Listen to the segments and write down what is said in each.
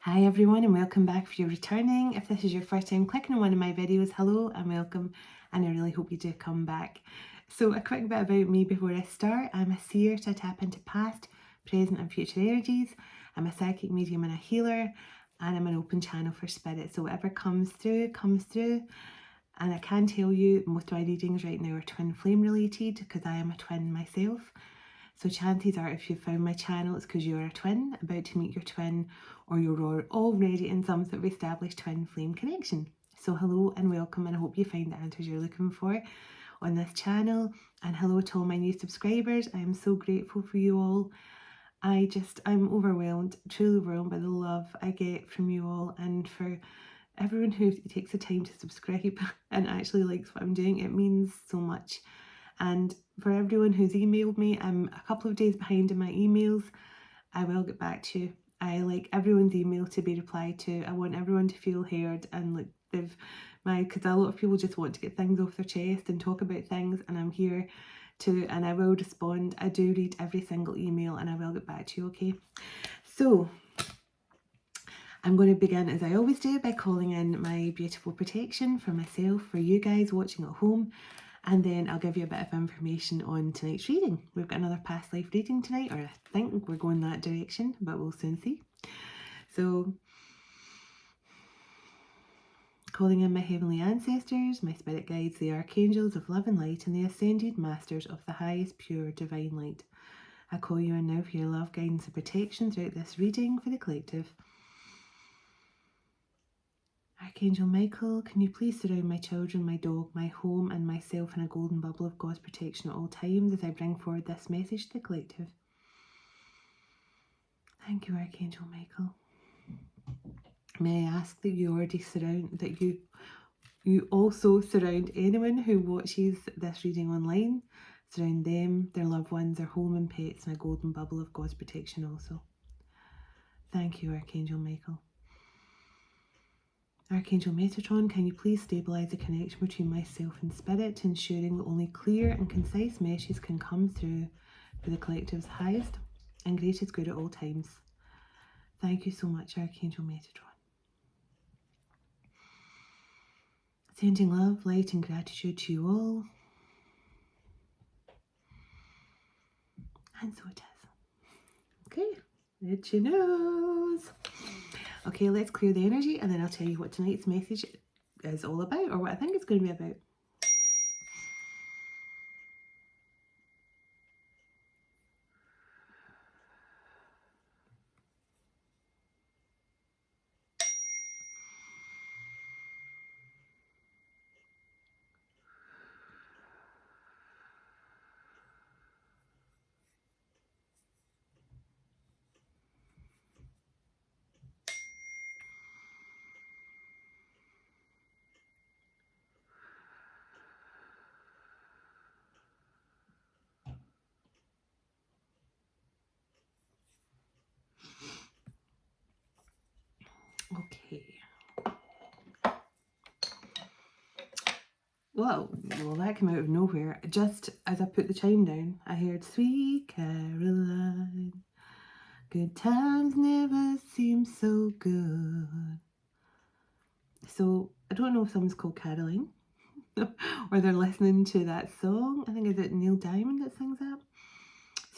Hi everyone and welcome back. If you're returning, if this is your first time clicking on one of my videos, hello and welcome, and I really hope you do come back. So a quick bit about me before I start. I'm a seer, so I tap into past, present and future energies. I'm a psychic medium and a healer, and I'm an open channel for spirit. So whatever comes through, comes through. And I can tell you most of my readings right now are twin flame related because I am a twin myself. So chances are if you've found my channel, it's because you're a twin, about to meet your twin, or you're already in some sort of established twin flame connection. So hello and welcome, and I hope you find the answers you're looking for on this channel. And hello to all my new subscribers. I am so grateful for you all. I'm overwhelmed, truly overwhelmed by the love I get from you all, and for everyone who takes the time to subscribe and actually likes what I'm doing. It means so much. And for everyone who's emailed me, I'm a couple of days behind in my emails. I will get back to you. I like everyone's email to be replied to. I want everyone to feel heard, and like because a lot of people just want to get things off their chest and talk about things, and I'm here to, and I will respond. I do read every single email and I will get back to you, okay? So I'm going to begin, as I always do, by calling in my beautiful protection for myself, for you guys watching at home, and then I'll give you a bit of information on tonight's reading. We've got another past life reading tonight, or I think we're going that direction, but we'll soon see. So, calling in my heavenly ancestors, my spirit guides, the archangels of love and light, and the ascended masters of the highest pure divine light. I call you in now for your love, guidance and protection throughout this reading for the collective. Archangel Michael, can you please surround my children, my dog, my home and myself in a golden bubble of God's protection at all times as I bring forward this message to the collective. Thank you, Archangel Michael. May I ask that you already you also surround anyone who watches this reading online, surround them, their loved ones, their home and pets in a golden bubble of God's protection also. Thank you, Archangel Michael. Archangel Metatron, can you please stabilise the connection between myself and spirit, ensuring that only clear and concise messages can come through for the collective's highest and greatest good at all times. Thank you so much, Archangel Metatron. Sending love, light and gratitude to you all. And so it is. Okay, itchy nose. Okay, let's clear the energy and then I'll tell you what tonight's message is all about, or what I think it's going to be about. Okay. Well, that came out of nowhere. Just as I put the chime down, I heard Sweet Caroline. Good times never seem so good. So I don't know if someone's called Caroline or they're listening to that song. I think is it Neil Diamond that sings that?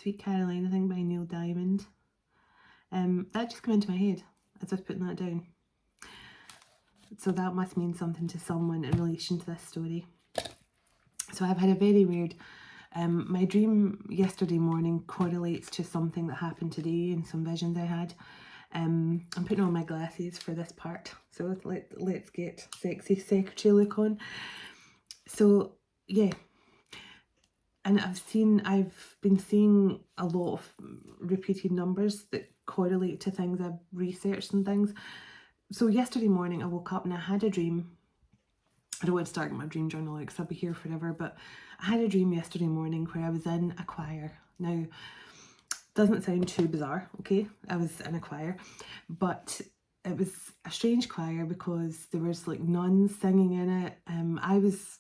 Sweet Caroline, I think, by Neil Diamond. That just came into my head as I was putting that down. So that must mean something to someone in relation to this story. So I've had a very weird, my dream yesterday morning correlates to something that happened today and some visions I had. I'm putting on my glasses for this part, so let's get sexy secretary look on. So yeah, and I've been seeing a lot of repeated numbers that correlate to things I've researched and things. So yesterday morning I woke up and I had a dream. I don't want to start my dream journal because I'll be here forever, but I had a dream yesterday morning where I was in a choir. Now, doesn't sound too bizarre, okay? I was in a choir, but it was a strange choir because there was like nuns singing in it. I was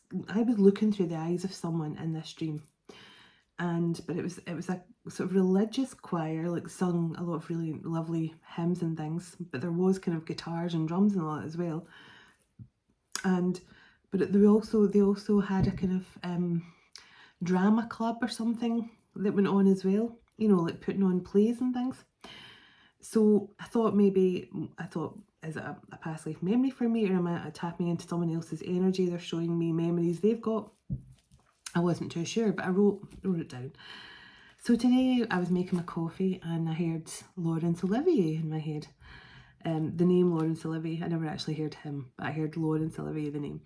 looking through the eyes of someone in this dream. but it was a sort of religious choir, like sung a lot of really lovely hymns and things, but there was kind of guitars and drums and all that as well. But they also had a kind of drama club or something that went on as well, you know, like putting on plays and things. So I thought, is it a past life memory for me, or am I tapping into someone else's energy? They're showing me memories they've got. I wasn't too sure, but I wrote it down. So today I was making my coffee and I heard Laurence Olivier in my head. The name Laurence Olivier, I never actually heard him, but I heard Laurence Olivier, the name.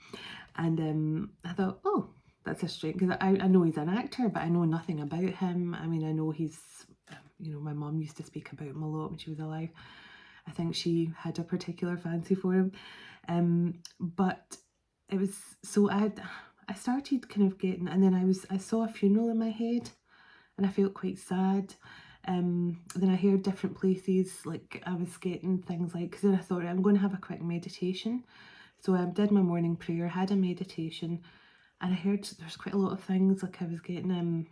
And I thought, oh, that's a strange, because I know he's an actor, but I know nothing about him. I mean, I know he's, you know, my mum used to speak about him a lot when she was alive. I think she had a particular fancy for him. But it was, so I started kind of getting, and then I saw a funeral in my head and I felt quite sad. Then I heard different places, like I was getting things like, because then I thought, I'm going to have a quick meditation. So I did my morning prayer, had a meditation, and I heard there's quite a lot of things, like I was getting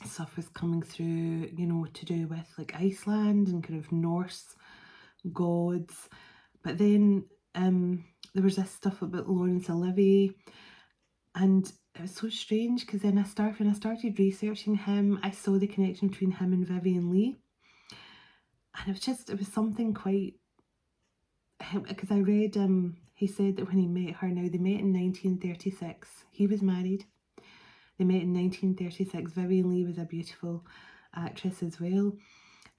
stuff was coming through, you know, to do with like Iceland and kind of Norse gods. But then there was this stuff about Laurence Olivier, and it was so strange because then when I started researching him, I saw the connection between him and Vivian Leigh, and it was something quite, because I read he said that when he met her, now they met in 1936, he was married, they met in 1936. Vivian Leigh was a beautiful actress as well,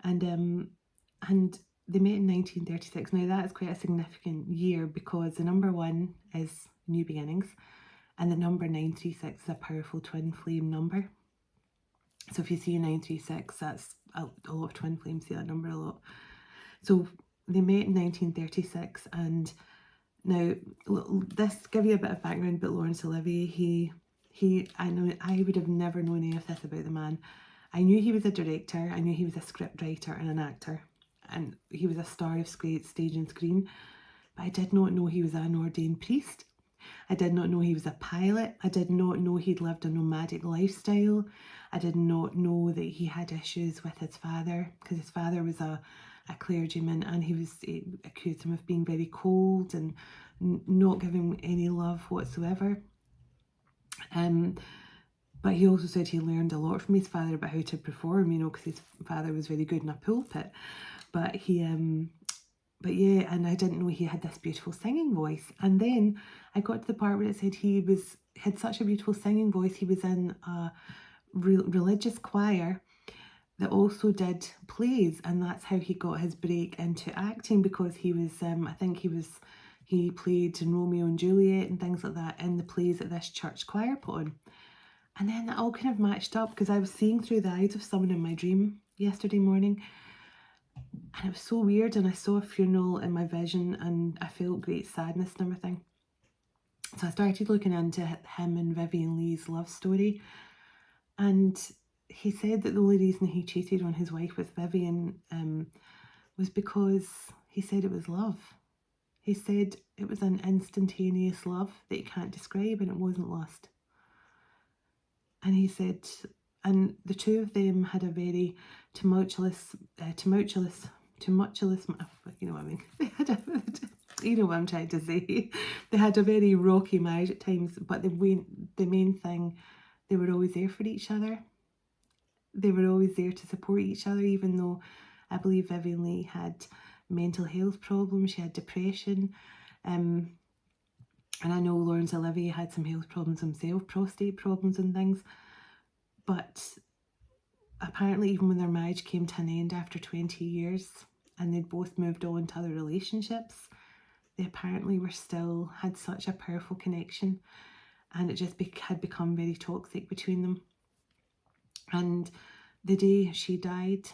and they met in 1936. Now that is quite a significant year because the number 1 is new beginnings, and the number 936 is a powerful twin flame number. So if you see 936, that's a lot of twin flames see that number a lot. So they met in 1936, and now this give you a bit of background about Laurence Olivier. I would have never known any of this about the man. I knew he was a director, I knew he was a script writer and an actor, and he was a star of stage and screen, but I did not know he was an ordained priest. I did not know he was a pilot. I did not know he'd lived a nomadic lifestyle. I did not know that he had issues with his father, because his father was a clergyman, and he accused him of being very cold and not giving any love whatsoever. But he also said he learned a lot from his father about how to perform, you know, because his father was very good in a pulpit. But but yeah, and I didn't know he had this beautiful singing voice. And then I got to the part where it said he had such a beautiful singing voice. He was in a religious choir that also did plays, and that's how he got his break into acting, because he was, I think he played in Romeo and Juliet and things like that in the plays that this church choir put on. And then that all kind of matched up, because I was seeing through the eyes of someone in my dream yesterday morning, and it was so weird, and I saw a funeral in my vision and I felt great sadness and everything. So I started looking into him and Vivian Leigh's love story, and he said that the only reason he cheated on his wife with Vivian was because he said it was love. He said it was an instantaneous love that you can't describe, and it wasn't lust. And he said, and the two of them had a very tumultuous, you know what I mean? You know what I'm trying to say. They had a very rocky marriage at times, but the main thing, they were always there for each other. They were always there to support each other, even though I believe Vivian Leigh had mental health problems, she had depression. And I know Laurence Olivier had some health problems himself, prostate problems and things. But apparently, even when their marriage came to an end after 20 years and they'd both moved on to other relationships, they apparently had such a powerful connection, and it just had become very toxic between them. And the day she died,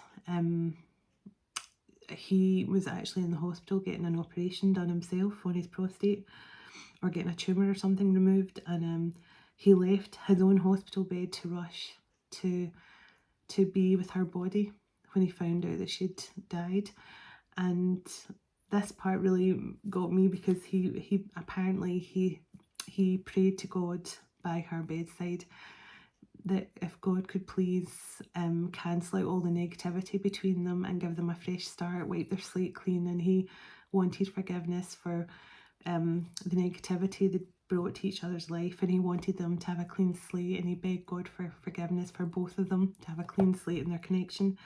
he was actually in the hospital getting an operation done himself on his prostate, or getting a tumour or something removed, and he left his own hospital bed to rush to be with her body when he found out that she'd died. And this part really got me, because he apparently he prayed to God by her bedside that if God could please cancel out all the negativity between them and give them a fresh start, wipe their slate clean. And he wanted forgiveness for the negativity they brought to each other's life, and he wanted them to have a clean slate, and he begged God for forgiveness for both of them to have a clean slate in their connection.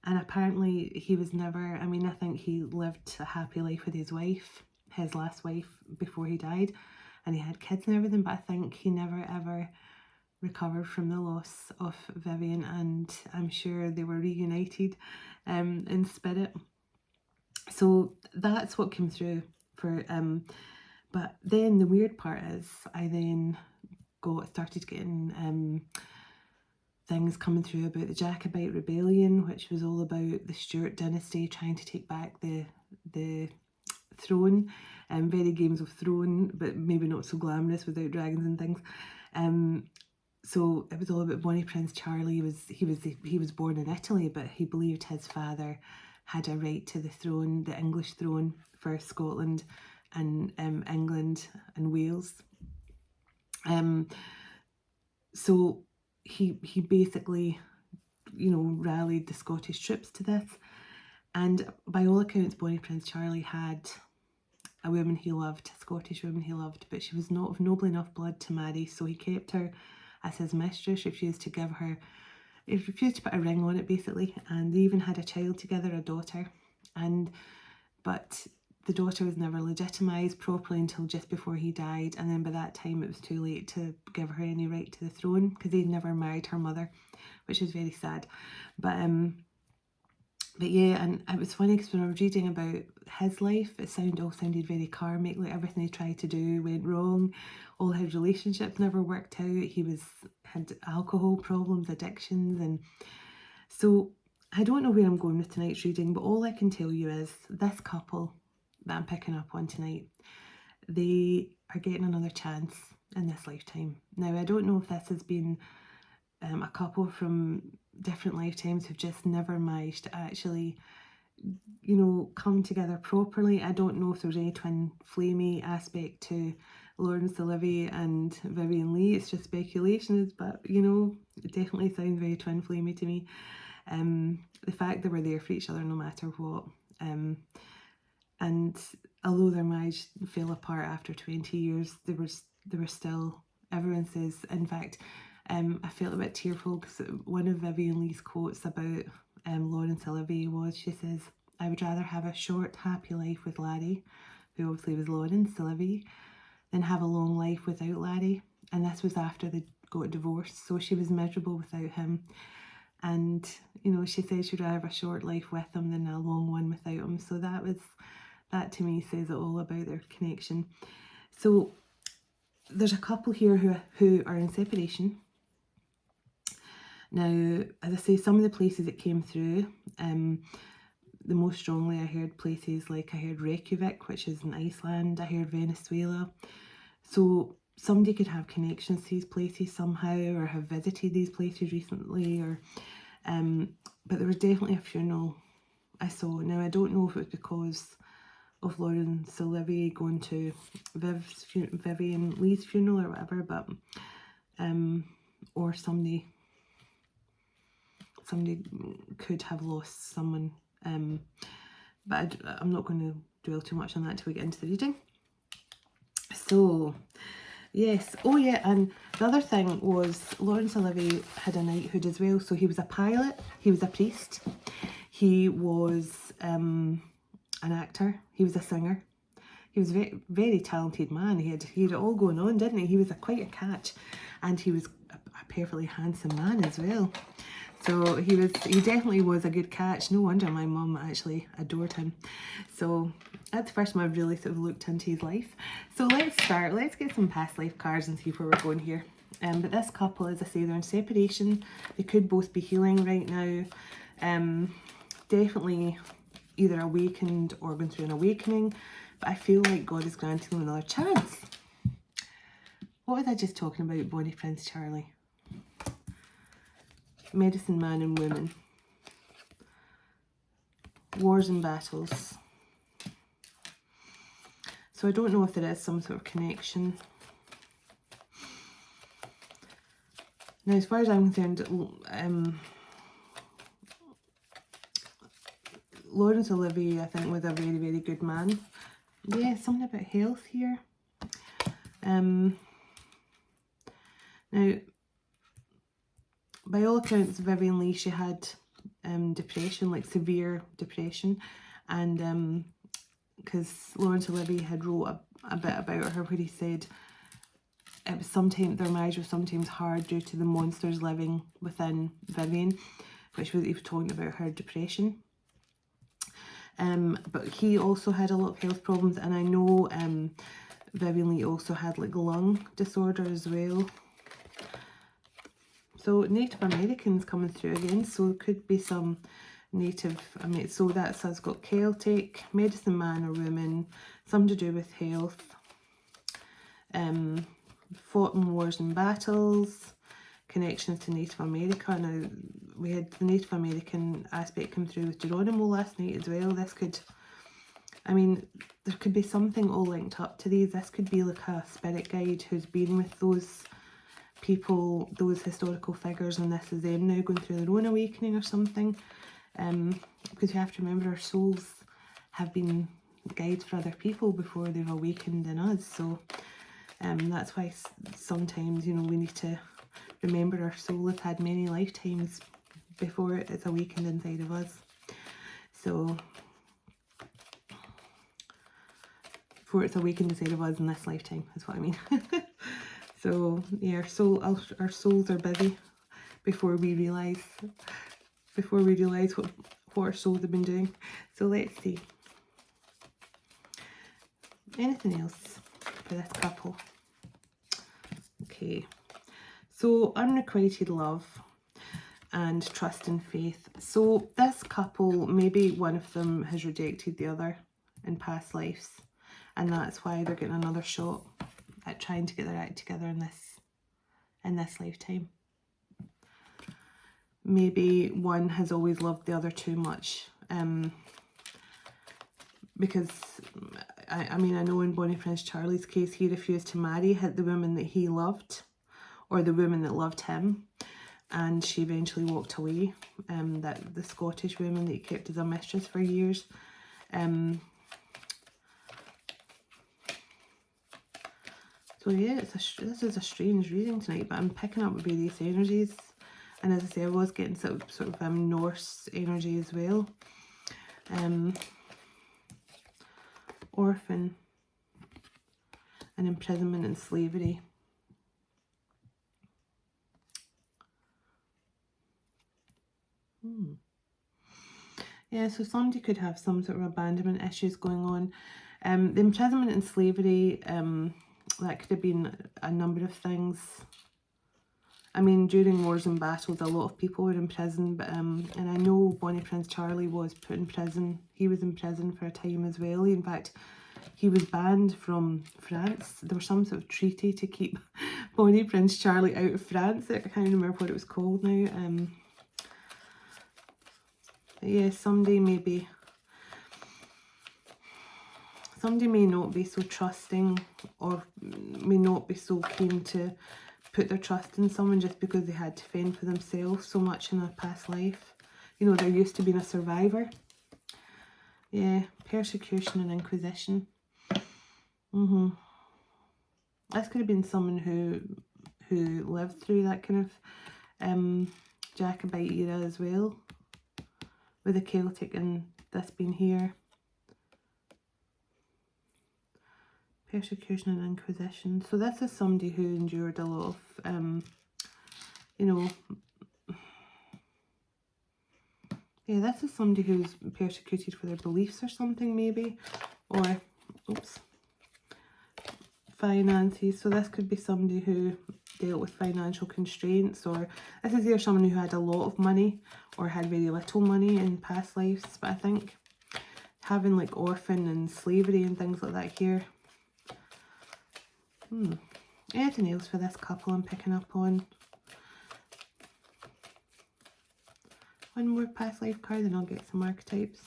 And apparently he was never, I mean, I think he lived a happy life with his wife, his last wife, before he died, and he had kids and everything, but I think he never ever recovered from the loss of Vivian, and I'm sure they were reunited in spirit. So that's what came through for but then the weird part is I then started getting things coming through about the Jacobite rebellion, which was all about the Stuart dynasty trying to take back the throne, very Games of Thrones, but maybe not so glamorous without dragons and things. So it was all about Bonnie Prince Charlie. He was born in Italy, but he believed his father had a right to the throne, the English throne for Scotland and England and Wales. So he basically, rallied the Scottish troops to this. And by all accounts, Bonnie Prince Charlie had a woman he loved, a Scottish woman he loved, but she was not of noble enough blood to marry, so he kept her as his mistress, refused to put a ring on it, basically, and they even had a child together, a daughter, but the daughter was never legitimised properly until just before he died, and then by that time it was too late to give her any right to the throne, because he'd never married her mother, which was very sad. But yeah, and it was funny because when I was reading about his life, it all sounded very karmic, like everything he tried to do went wrong, all his relationships never worked out, he had alcohol problems, addictions, and so I don't know where I'm going with tonight's reading, but all I can tell you is this couple that I'm picking up on tonight, they are getting another chance in this lifetime. Now, I don't know if this has been a couple from different lifetimes who've just never managed to actually, come together properly. I don't know if there's any twin flamey aspect to Lawrence Olivier and Vivian Leigh. It's just speculations, but it definitely sounds very twin flamey to me. The fact that we're there for each other no matter what. And although their marriage fell apart after 20 years, they were still, everyone says, in fact, I felt a bit tearful because one of Vivian Leigh's quotes about Laurence Olivier was, she says, "I would rather have a short, happy life with Larry," who obviously was Laurence Olivier, than have a long life without Larry. And this was after they got divorced, so she was miserable without him. And, she said she'd rather have a short life with him than a long one without him. So that to me says it all about their connection. So there's a couple here who are in separation. Now, as I say, some of the places it came through, the most strongly I heard places like I heard Reykjavik, which is in Iceland, I heard Venezuela. So somebody could have connections to these places somehow, or have visited these places recently, or but there was definitely a funeral I saw. Now, I don't know if it was because of Laurence Olivier going to Vivian Leigh's funeral or whatever, but or somebody could have lost someone, but I'm not going to dwell too much on that until we get into the reading. So yes, oh yeah, and the other thing was Laurence Olivier had a knighthood as well. So he was a pilot, he was a priest, he was an actor, he was a singer, he was a very, very talented man. He had it all going on, didn't he? He was quite a catch, and he was a perfectly handsome man as well. So he definitely was a good catch. No wonder my mum actually adored him. So that's the first time I've really sort of looked into his life. So let's get some past life cards and see where we're going here. But this couple, as I say, they're in separation. They could both be healing right now. Definitely either awakened or going through an awakening. But I feel like God is granting them another chance. What was I just talking about, Bonnie Prince Charlie? Medicine man and woman. Wars and battles. So I don't know if there is some sort of connection. Now, as far as I'm concerned, Laurence Olivier, I think, was a very, very good man. Yeah, something about health here. Now, by all accounts, Vivian Leigh, she had depression, like severe depression, and because Laurence Olivier had wrote a bit about her where he said it was sometimes, their marriage was sometimes hard due to the monsters living within Vivian, which was, he was talking about her depression. But he also had a lot of health problems, and I know Vivian Leigh also had like lung disorder as well. So Native Americans coming through again, so it could be some Native, so that's us got Celtic, medicine man or woman, something to do with health, fought in wars and battles, connections to Native America. Now, we had the Native American aspect come through with Geronimo last night as well. This could, there could be something all linked up to these. This could be like a spirit guide who's been with those people, those historical figures, and this is them now going through their own awakening or something. Because you have to remember, our souls have been guides for other people before they've awakened in us. So that's why sometimes, we need to remember our soul has had many lifetimes before it's awakened inside of us. So, before it's awakened inside of us in this lifetime, is what I mean. So, yeah, our souls are busy before we realise what our souls have been doing. So let's see. Anything else for this couple? Okay. So, unrequited love and trust and faith. So this couple, maybe one of them has rejected the other in past lives, and that's why they're getting another shot at trying to get their act together in this lifetime. Maybe one has always loved the other too much, because I know in Bonnie Prince Charlie's case, he refused to marry the woman that he loved, or the woman that loved him, and she eventually walked away. That the Scottish woman that he kept as a mistress for years. So yeah, this is a strange reading tonight, but I'm picking up various energies, and as I say, I was getting sort of Norse energy as well. Orphan and imprisonment and slavery. Yeah, so somebody could have some sort of abandonment issues going on. The imprisonment and slavery, that could have been a number of things. During wars and battles, a lot of people were in prison, but and I know Bonnie Prince Charlie was put in prison. He was in prison for a time as well. In fact, he was banned from France. There was some sort of treaty to keep Bonnie Prince Charlie out of France. I can't remember what it was called now. But yeah, somebody may not be so trusting, or may not be so keen to put their trust in someone just because they had to fend for themselves so much in a past life. They're used to being a survivor. Yeah, persecution and inquisition. This could have been someone who lived through that kind of Jacobite era as well, with the Celtic and this being here. Persecution and inquisition. So this is somebody who endured a lot of, yeah, this is somebody who's persecuted for their beliefs or something maybe, or, finances. So this could be somebody who dealt with financial constraints, or this is either someone who had a lot of money or had very little money in past lives. But I think having like orphan and slavery and things like that here. Anything else for this couple I'm picking up on? One more past life card and I'll get some archetypes.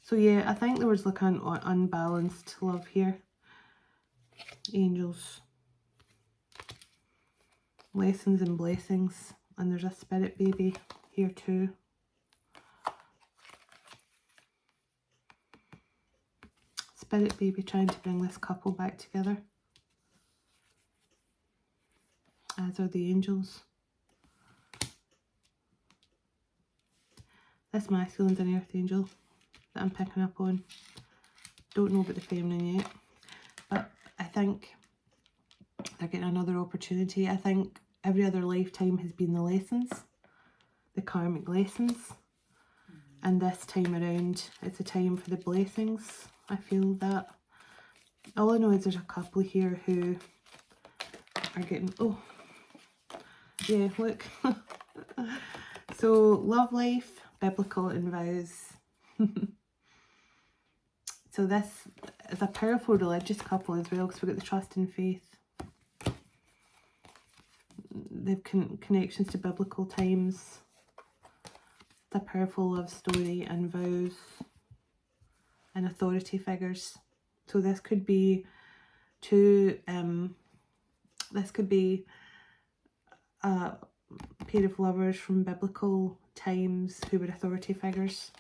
So yeah, I think there was like an unbalanced love here. Angels. Lessons and blessings. And there's a spirit baby here too. Spirit baby trying to bring this couple back together. As are the angels. This masculine's an earth angel that I'm picking up on. Don't know about the feminine yet. But I think they're getting another opportunity. I think every other lifetime has been the lessons. The karmic lessons. And this time around, it's a time for the blessings. I feel that. All I know is there's a couple here who are getting... Oh, yeah, look. So, love life, biblical and vows. So this is a powerful religious couple as well, because we've got the trust and faith. They've connections to biblical times. It's a powerful love story and vows and authority figures. So this could be this could be a pair of lovers from biblical times who were authority figures.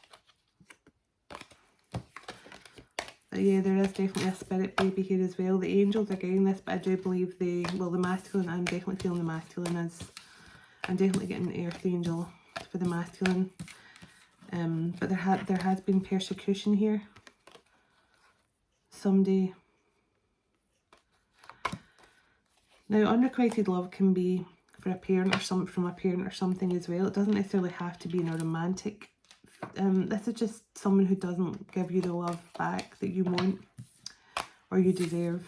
But yeah, there is definitely a spirit baby here as well. The angels are getting this, but I do believe the masculine, I'm definitely feeling the masculine is, I'm definitely getting an earth angel for the masculine. But there has been persecution here. Somebody. Now, unrequited love can be for a parent or from a parent or something as well. It doesn't necessarily have to be in a romantic. This is just someone who doesn't give you the love back that you want or you deserve.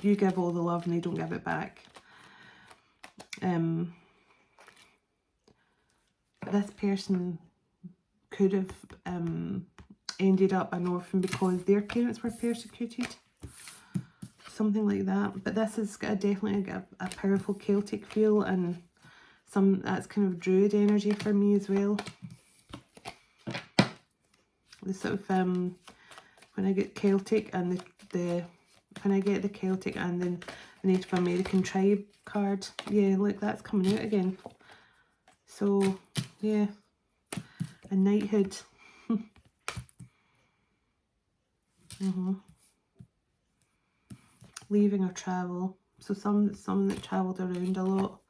You give all the love and they don't give it back. This person could have ended up an orphan because their parents were persecuted. Something like that. But this has got definitely a powerful Celtic feel, and that's kind of druid energy for me as well. The sort of when I get Celtic and when I get the Celtic and then the Native American tribe card, yeah, look, that's coming out again. So yeah, a knighthood. Leaving or travel. So someone that travelled around a lot.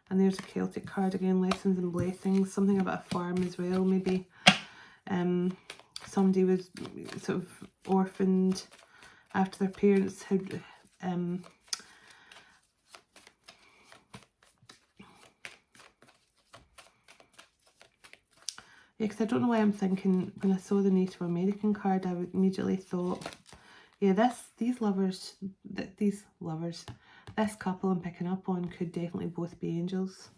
And there's a Celtic card again, lessons and blessings. Something about a farm as well, maybe. Somebody was sort of orphaned after their parents had yeah, because I don't know why I'm thinking, when I saw the Native American card, I immediately thought, yeah, this couple I'm picking up on could definitely both be angels.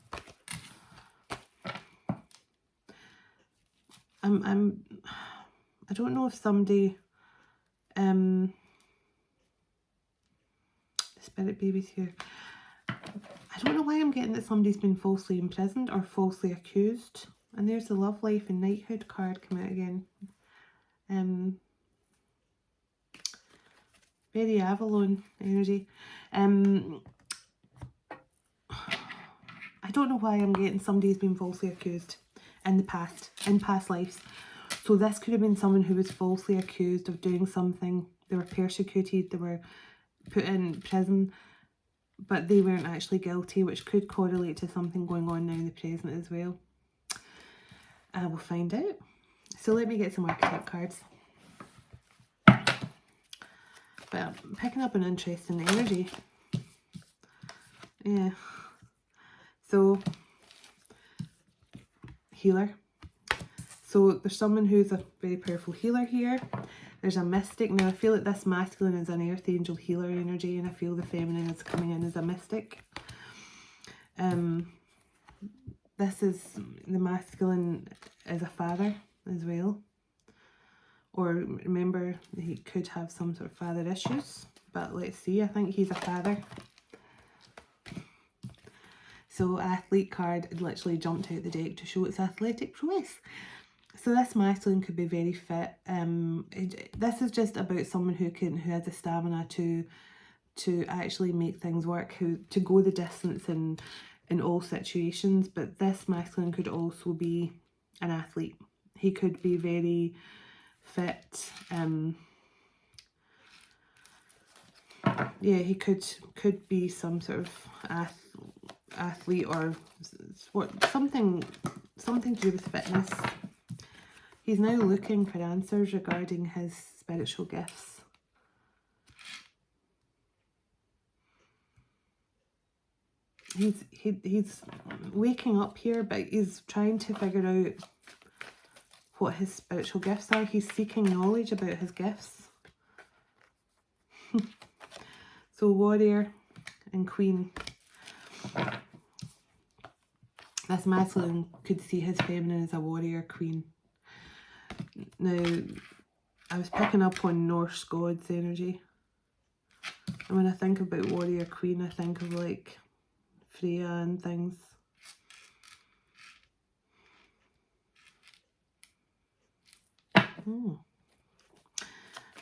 I don't know if somebody, spirit babies here. I don't know why I'm getting that somebody's been falsely imprisoned or falsely accused. And there's the love life and knighthood card come out again. Very Avalon energy. I don't know why I'm getting somebody's been falsely accused in the past, in past lives. So this could have been someone who was falsely accused of doing something. They were persecuted, they were put in prison, but they weren't actually guilty, which could correlate to something going on now in the present as well. I will find out. So let me get some archetype cards. But I'm picking up an interesting energy. Yeah. So, healer. So there's someone who's a very powerful healer here. There's a mystic. Now I feel like this masculine is an earth angel healer energy, and I feel the feminine is coming in as a mystic. This is the masculine as a father as well. Or remember, he could have some sort of father issues. But let's see, I think he's a father. So athlete card literally jumped out the deck to show its athletic prowess. So this masculine could be very fit. This is just about someone who has the stamina to actually make things work, to go the distance in all situations. But this masculine could also be an athlete. He could be very fit. Yeah, he could be some sort of athlete or something to do with fitness. He's now looking for answers regarding his spiritual gifts. He's waking up here, but he's trying to figure out what his spiritual gifts are. He's seeking knowledge about his gifts. So warrior and queen. This masculine could see his feminine as a warrior queen. Now, I was picking up on Norse gods energy. And when I think about warrior queen, I think of like Freya and things.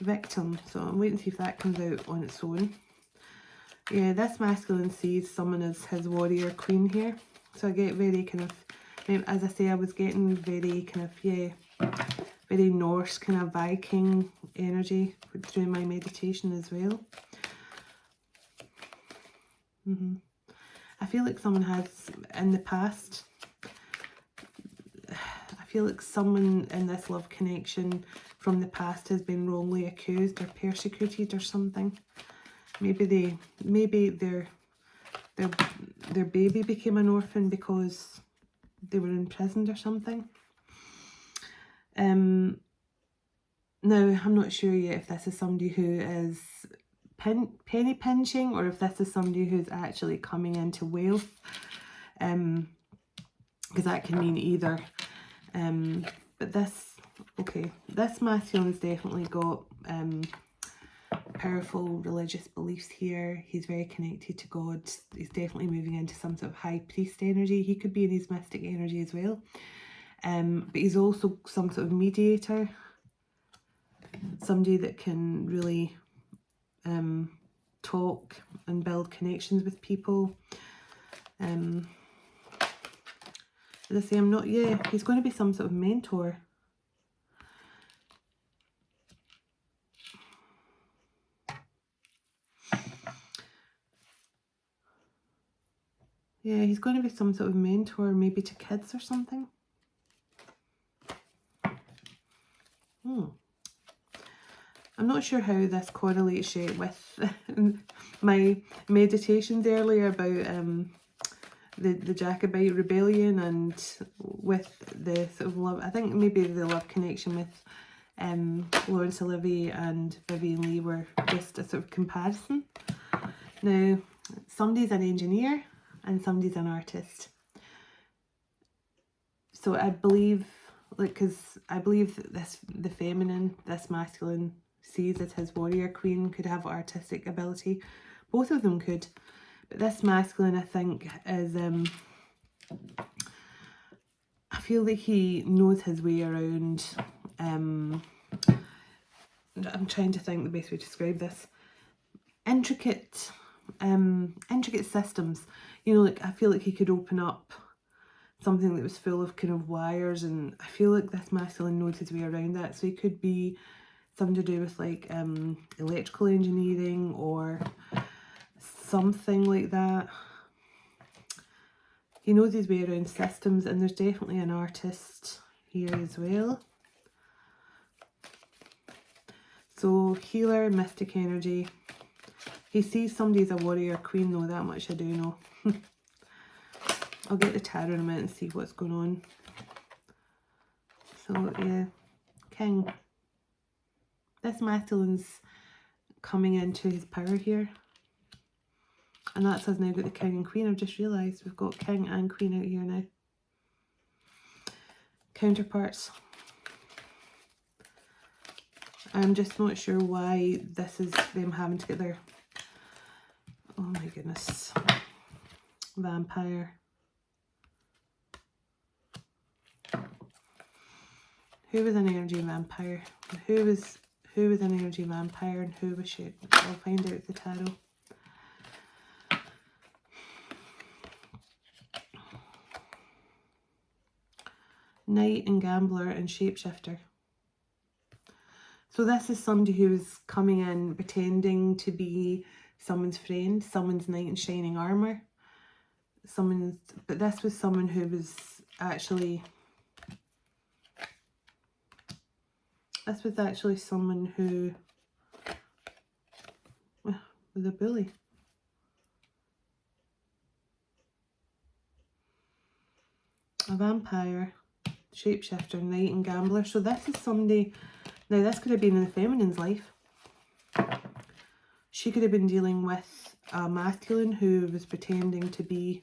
Victim. So I'm waiting to see if that comes out on its own. Yeah, this masculine sees someone as his warrior queen here. So I get very kind of, as I say, I was getting very kind of, yeah, very Norse kind of Viking energy through my meditation as well. I feel like someone has, in the past, I feel like someone in this love connection from the past has been wrongly accused or persecuted or something. Maybe their baby became an orphan because they were imprisoned or something. Now, I'm not sure yet if this is somebody who is penny pinching or if this is somebody who's actually coming into wealth, because that can mean either. But this masculine's definitely got powerful religious beliefs here. He's very connected to God. He's definitely moving into some sort of high priest energy. He could be in his mystic energy as well. But he's also some sort of mediator. Somebody that can really talk and build connections with people. As I say, he's going to be some sort of mentor. Yeah, he's going to be some sort of mentor, maybe to kids or something. I'm not sure how this correlates yet with my meditations earlier about the Jacobite rebellion and with the sort of love. I think maybe the love connection with Laurence Olivier and Vivian Leigh were just a sort of comparison. Now, somebody's an engineer and somebody's an artist. So I believe, because I believe that the feminine, this masculine, sees that his warrior queen could have artistic ability. Both of them could. But this masculine, I think, is, I feel like he knows his way around, I'm trying to think the best way to describe this, intricate systems. You know, like I feel like he could open up something that was full of kind of wires, and I feel like this masculine knows his way around that. So he could be something to do with like electrical engineering or something like that. He knows his way around systems, and there's definitely an artist here as well. So healer, mystic energy. He sees somebody as a warrior queen though, that much I do know. I'll get the tarot in a minute and see what's going on. So yeah, king. This masculine's coming into his power here. And that's us now got the king and queen. I've just realised we've got king and queen out here now. Counterparts. I'm just not sure why this is them having to get their... Oh my goodness. Vampire. Who was an energy vampire? Who was an energy vampire and who was she? I'll find out the tarot. Knight and gambler and shapeshifter. So this is somebody who is coming in pretending to be someone's friend, someone's knight in shining armor. But this was someone who was actually, someone who was a bully. A vampire, shapeshifter, knight and gambler. So this is somebody, now this could have been in the feminine's life. She could have been dealing with a masculine who was pretending to be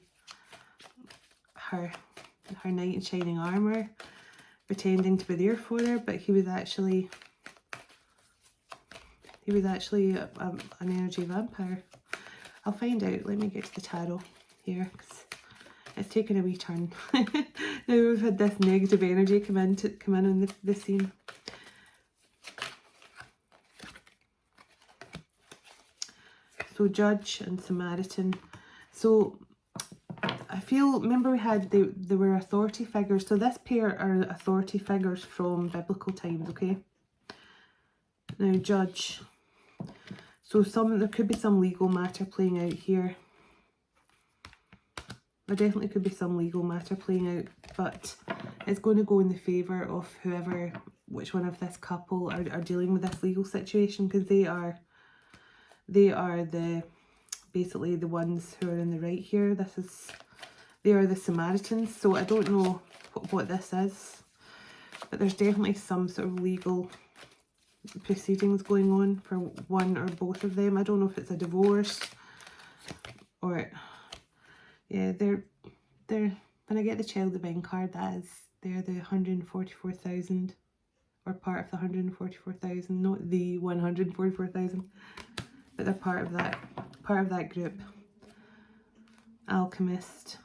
her knight in shining armor, pretending to be there for her, but he was actually an energy vampire. I'll find out. Let me get to the tarot here, because it's taken a wee turn. Now we've had this negative energy come in on the scene. So Judge and Samaritan. So I feel, remember we had, they were authority figures. So this pair are authority figures from biblical times, okay? Now Judge. So there could be some legal matter playing out here. There definitely could be some legal matter playing out, but it's going to go in the favour of which one of this couple are dealing with this legal situation, because they are basically the ones who are in the right here. They are the Samaritans. So I don't know what this is, but there's definitely some sort of legal proceedings going on for one or both of them. I don't know if it's a divorce or, yeah, they're when I get the Child Divine card, they're the 144,000, or part of the 144,000, not the 144,000, but they're part of that group. Alchemist,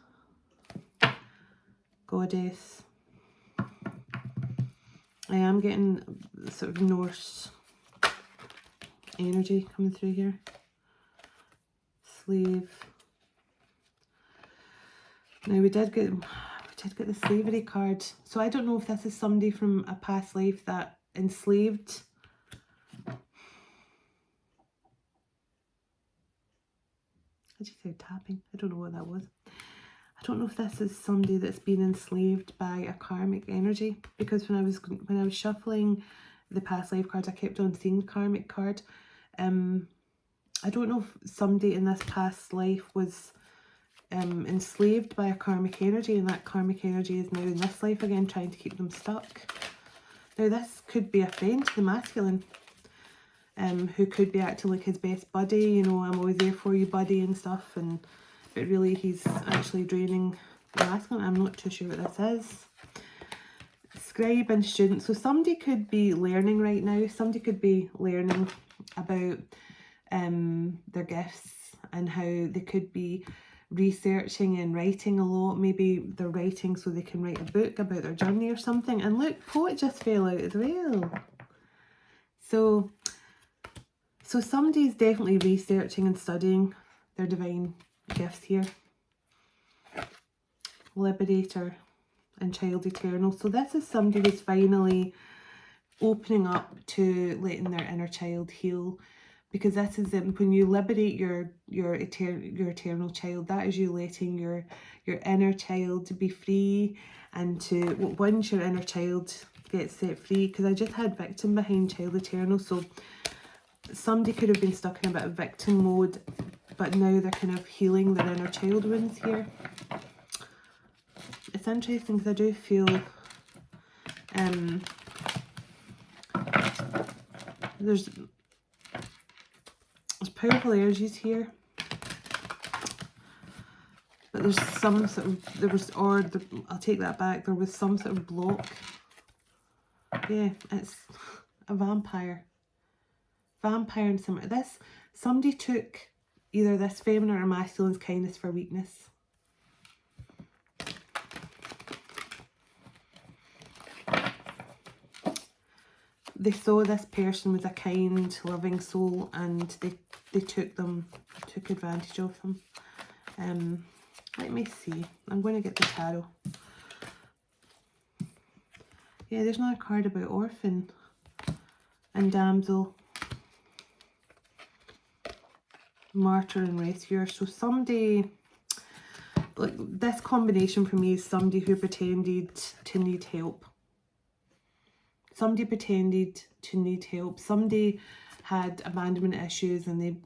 Goddess. I am getting sort of Norse energy coming through here. Slave. Now we did get the slavery card. So I don't know if this is somebody from a past life that enslaved. I just said tapping. I don't know what that was. I don't know if this is somebody that's been enslaved by a karmic energy, because when I was shuffling the past life cards, I kept on seeing the karmic card. I don't know if somebody in this past life was enslaved by a karmic energy, and that karmic energy is now in this life again trying to keep them stuck. Now this could be a friend to the masculine, who could be acting like his best buddy, you know, I'm always there for you buddy and stuff, but really he's actually draining the masculine. I'm not too sure what this is. Scribe and student. So somebody could be learning right now. Somebody could be learning about their gifts and how they could be researching and writing a lot. Maybe they're writing so they can write a book about their journey or something. And look, poet just fell out as well. So somebody's definitely researching and studying their divine gifts here. Liberator and Child Eternal. So this is somebody who's finally opening up to letting their inner child heal, because this is when you liberate your eternal child, that is you letting your inner child to be free, and to once your inner child gets set free, because I just had victim behind Child Eternal, so somebody could have been stuck in a bit of victim mode, but now they're kind of healing their inner child wounds here. It's interesting because I do feel there's powerful energies here, but there's some sort of, I'll take that back, there was some sort of block. Yeah, it's a vampire and somebody took either this feminine or masculine's kindness for weakness. they saw this person was a kind, loving soul, and they took advantage of them. Let me see. I'm going to get the tarot. Yeah, there's another card about orphan and damsel, martyr and rescuer. So somebody, like this combination for me is somebody who pretended to need help. Somebody pretended to need help. Somebody had abandonment issues, and they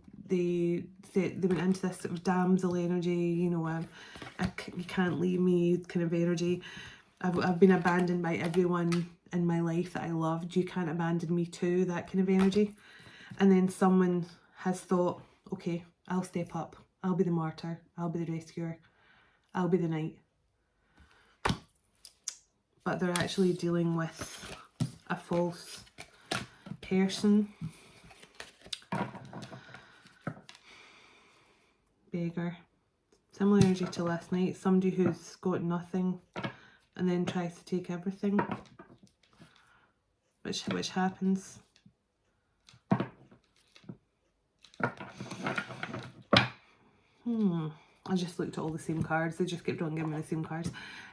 went into this sort of damsel energy, you know, you can't leave me kind of energy. I've been abandoned by everyone in my life that I loved. You can't abandon me too, that kind of energy. And then someone has thought, okay, I'll step up. I'll be the martyr. I'll be the rescuer. I'll be the knight. But they're actually dealing with a false person. Beggar. Similar energy to last night. Somebody who's got nothing and then tries to take everything. Which happens. I just looked at all the same cards. They just kept on giving me the same cards.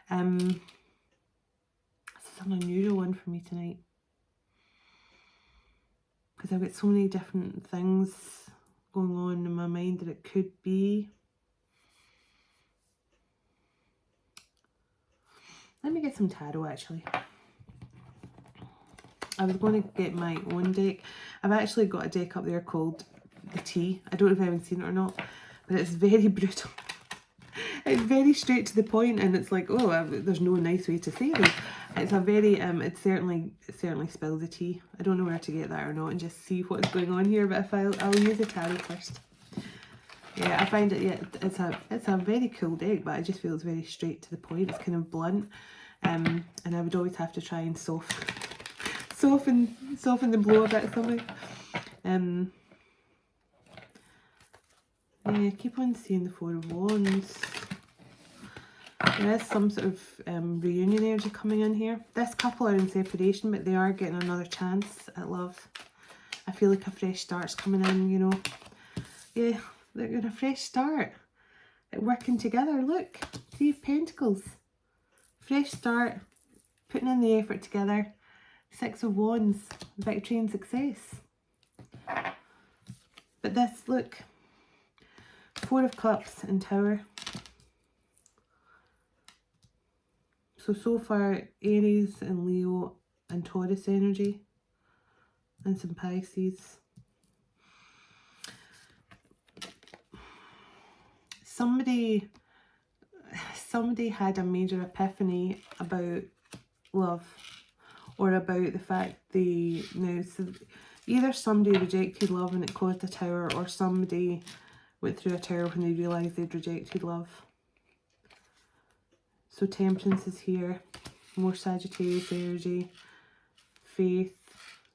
This is an unusual one for me tonight, because I've got so many different things going on in my mind that it could be. Let me get some tarot actually. I was going to get my own deck. I've actually got a deck up there called the Tea. I don't know if anyone's seen it or not, but it's very brutal. It's very straight to the point, and it's like, oh, there's no nice way to say it. It's a very, it certainly spills the tea. I don't know where to get that or not, and just see what's going on here. But if I'll use the tarot first. Yeah, I find it. Yeah, it's a very cool deck, but I just feel it's very straight to the point. It's kind of blunt, and I would always have to try and soften the blow a bit something. Yeah, keep on seeing the Four of Wands. There is some sort of reunion energy coming in here. This couple are in separation, but they are getting another chance at love. I feel like a fresh start's coming in, you know. Yeah, they're getting a fresh start at working together. Look, Three of Pentacles. Fresh start, putting in the effort together. Six of Wands, victory and success. But this, look, Four of Cups and Tower. So far, Aries and Leo and Taurus energy. And some Pisces. Somebody had a major epiphany about love, or about the fact so either somebody rejected love and it caused a tower, or somebody went through a tower when they realised they'd rejected love. So Temperance is here, more Sagittarius energy, faith,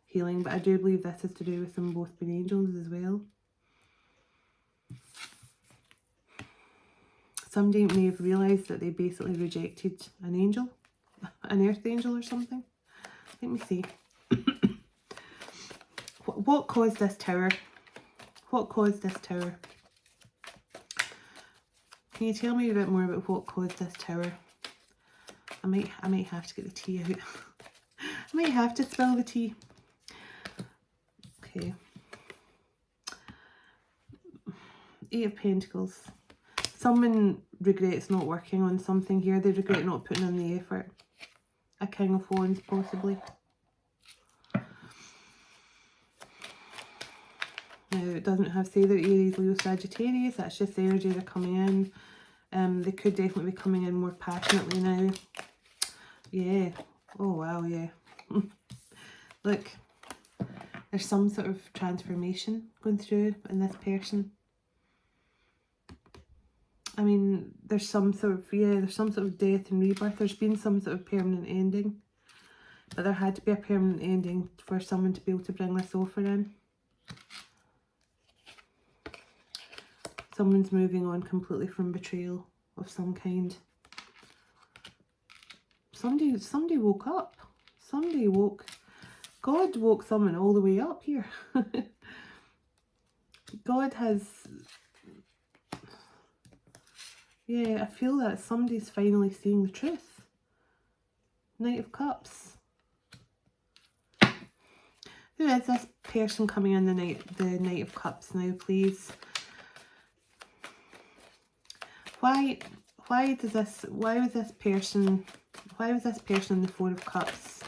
healing, but I do believe this is to do with them both being angels as well. Somebody may have realised that they basically rejected an angel, an earth angel or something. Let me see. What caused this tower? What caused this tower? Can you tell me a bit more about what caused this tower? I might have to get the tea out. I might have to spill the tea. Okay. Eight of Pentacles. Someone regrets not working on something here. They regret not putting in the effort. A King of Wands, possibly. Now, it doesn't have to say they're Aries, Leo, Sagittarius. That's just the energy they're coming in. They could definitely be coming in more passionately now. Yeah. Oh, wow, yeah. Look. There's some sort of transformation going through in this person. I mean, there's some sort of death and rebirth. There's been some sort of permanent ending. But there had to be a permanent ending for someone to be able to bring this offer in. Someone's moving on completely from betrayal of some kind. Somebody woke up. Somebody woke God woke someone all the way up here. God has... Yeah, I feel that somebody's finally seeing the truth. Knight of Cups. Who is this person coming in the Knight of Cups now, please? Why was this person in the Four of Cups?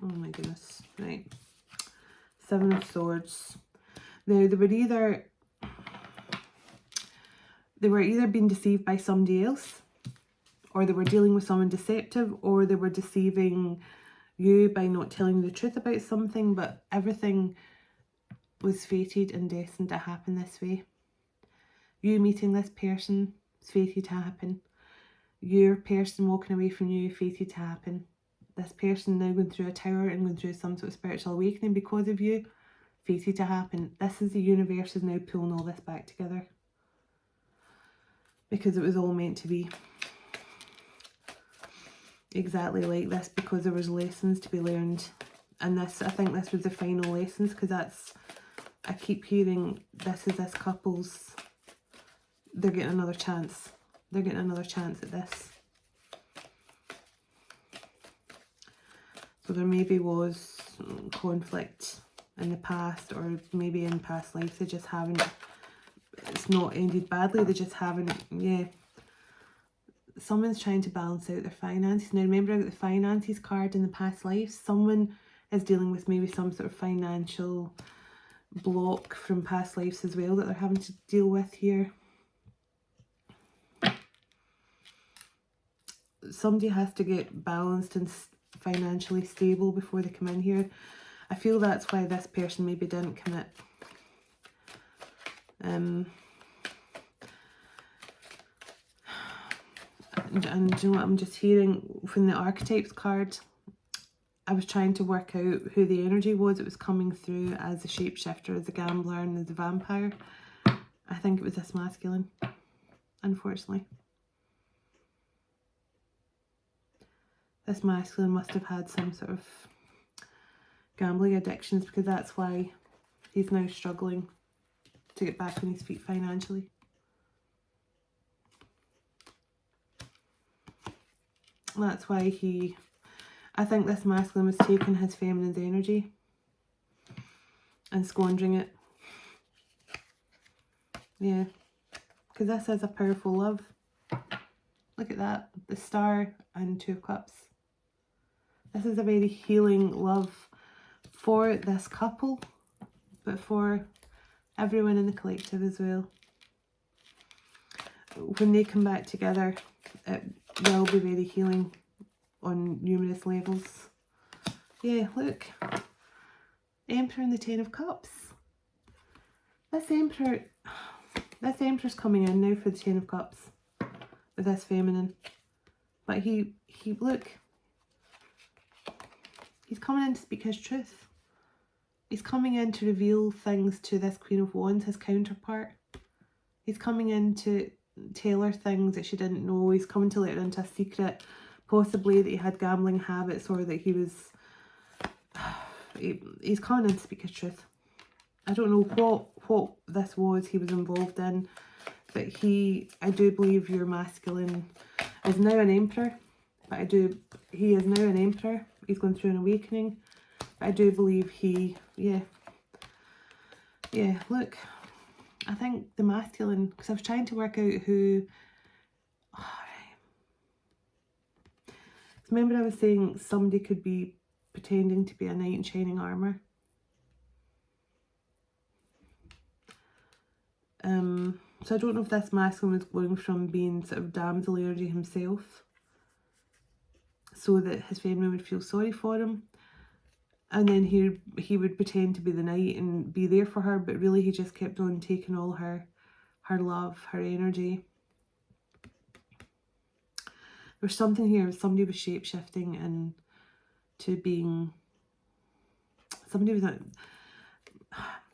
Oh my goodness. Right. Seven of Swords. Now they were either being deceived by somebody else, or they were dealing with someone deceptive, or they were deceiving you by not telling you the truth about something, but everything was fated and destined to happen this way. You meeting this person is fated to happen. Your person walking away from you, fated to happen. This person now going through a tower and going through some sort of spiritual awakening because of you, fated to happen. This is the universe is now pulling all this back together. Because it was all meant to be exactly like this, because there was lessons to be learned. And this, I think this was the final lessons, because that's, I keep hearing this is this couple's, they're getting another chance. They're getting another chance at this. So there maybe was conflict in the past, or maybe in past lives they just haven't, it's not ended badly, they just haven't, yeah. Someone's trying to balance out their finances. Now remember, I got the finances card in the past lives. Someone is dealing with maybe some sort of financial block from past lives as well that they're having to deal with here. Somebody has to get balanced and financially stable before they come in here. I feel that's why this person maybe didn't commit. And you know what, I'm just hearing from the Archetypes card, I was trying to work out who the energy was. It was coming through as a shapeshifter, as a gambler, and as a vampire. I think it was this masculine, unfortunately. This masculine must have had some sort of gambling addictions, because that's why he's now struggling to get back on his feet financially. That's why I think this masculine was taking his feminine's energy and squandering it. Yeah, because this is a powerful love. Look at that, the Star and Two of Cups. This is a very healing love for this couple, but for everyone in the collective as well. When they come back together, it will be very healing on numerous levels. Yeah, look. Emperor and the Ten of Cups. This Emperor's coming in now for the Ten of Cups with this feminine. But he look, he's coming in to speak his truth. He's coming in to reveal things to this Queen of Wands, his counterpart. He's coming in to tell her things that she didn't know. He's coming to let her into a secret, possibly that he had gambling habits, or that he was... he's coming in to speak his truth. I don't know what this was he was involved in, but I do believe your masculine is now an emperor. But he is now an emperor. He's going through an awakening. But I do believe yeah, look. I think the masculine, because I was trying to work out who... Oh, right. Remember I was saying somebody could be pretending to be a knight in shining armour. So I don't know if this masculine was going from being sort of damsel energy himself, so that his feminine would feel sorry for him, and then he would pretend to be the knight and be there for her, but really he just kept on taking all her love, her energy. There's something here, somebody was shape-shifting and to being... Somebody was...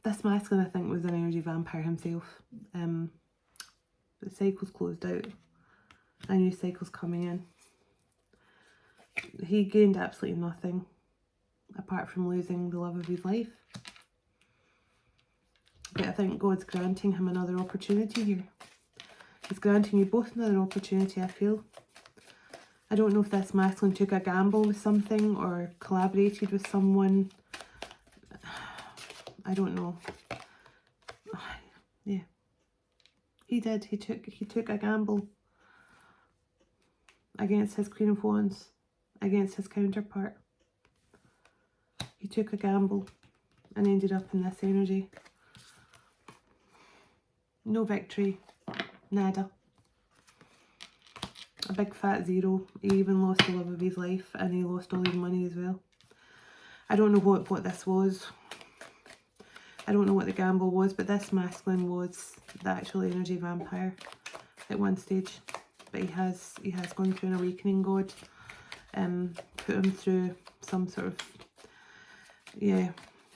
This masculine, I think, was an energy vampire himself. The cycle's closed out. A new cycle's coming in. He gained absolutely nothing. apart from losing the love of his life. But I think God's granting him another opportunity here. He's granting you both another opportunity, I feel. I don't know if this masculine took a gamble with something or collaborated with someone. I don't know. Yeah. He did. He took a gamble against his Queen of Wands, against his counterpart. He took a gamble and ended up in this energy. No victory. Nada. A big fat zero. He even lost the love of his life, and he lost all his money as well. I don't know what this was. I don't know what the gamble was, but this masculine was the actual energy vampire at one stage. But he has gone through an awakening, God. Put him through some sort of, yeah,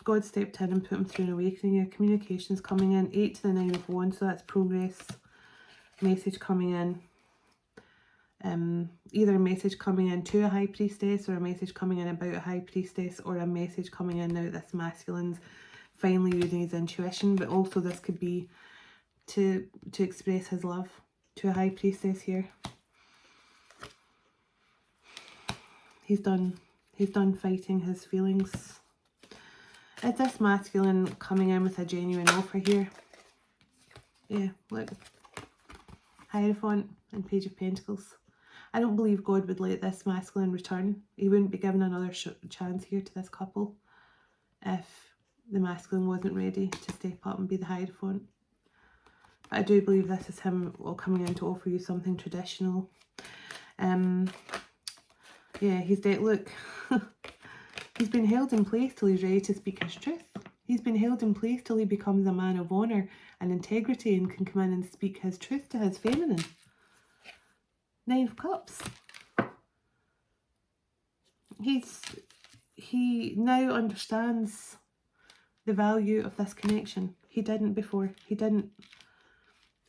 God stepped in and put him through an awakening. Yeah, communications coming in. 8 to the 9 of Wands, so that's progress. Message coming in. Either a message coming in to a high priestess, or a message coming in about a high priestess, or a message coming in now this masculine's finally using his intuition. But also this could be to express his love to a high priestess here. He's done fighting his feelings. Is this masculine coming in with a genuine offer here? Yeah, look. Hierophant and Page of Pentacles. I don't believe God would let this masculine return. He wouldn't be given another chance here to this couple if the masculine wasn't ready to step up and be the Hierophant. But I do believe this is him coming in to offer you something traditional. Yeah, he's dead. Look, he's been held in place till he's ready to speak his truth. He's been held in place till he becomes a man of honour and integrity and can come in and speak his truth to his feminine. 9 of Cups. He now understands the value of this connection. He didn't before. He didn't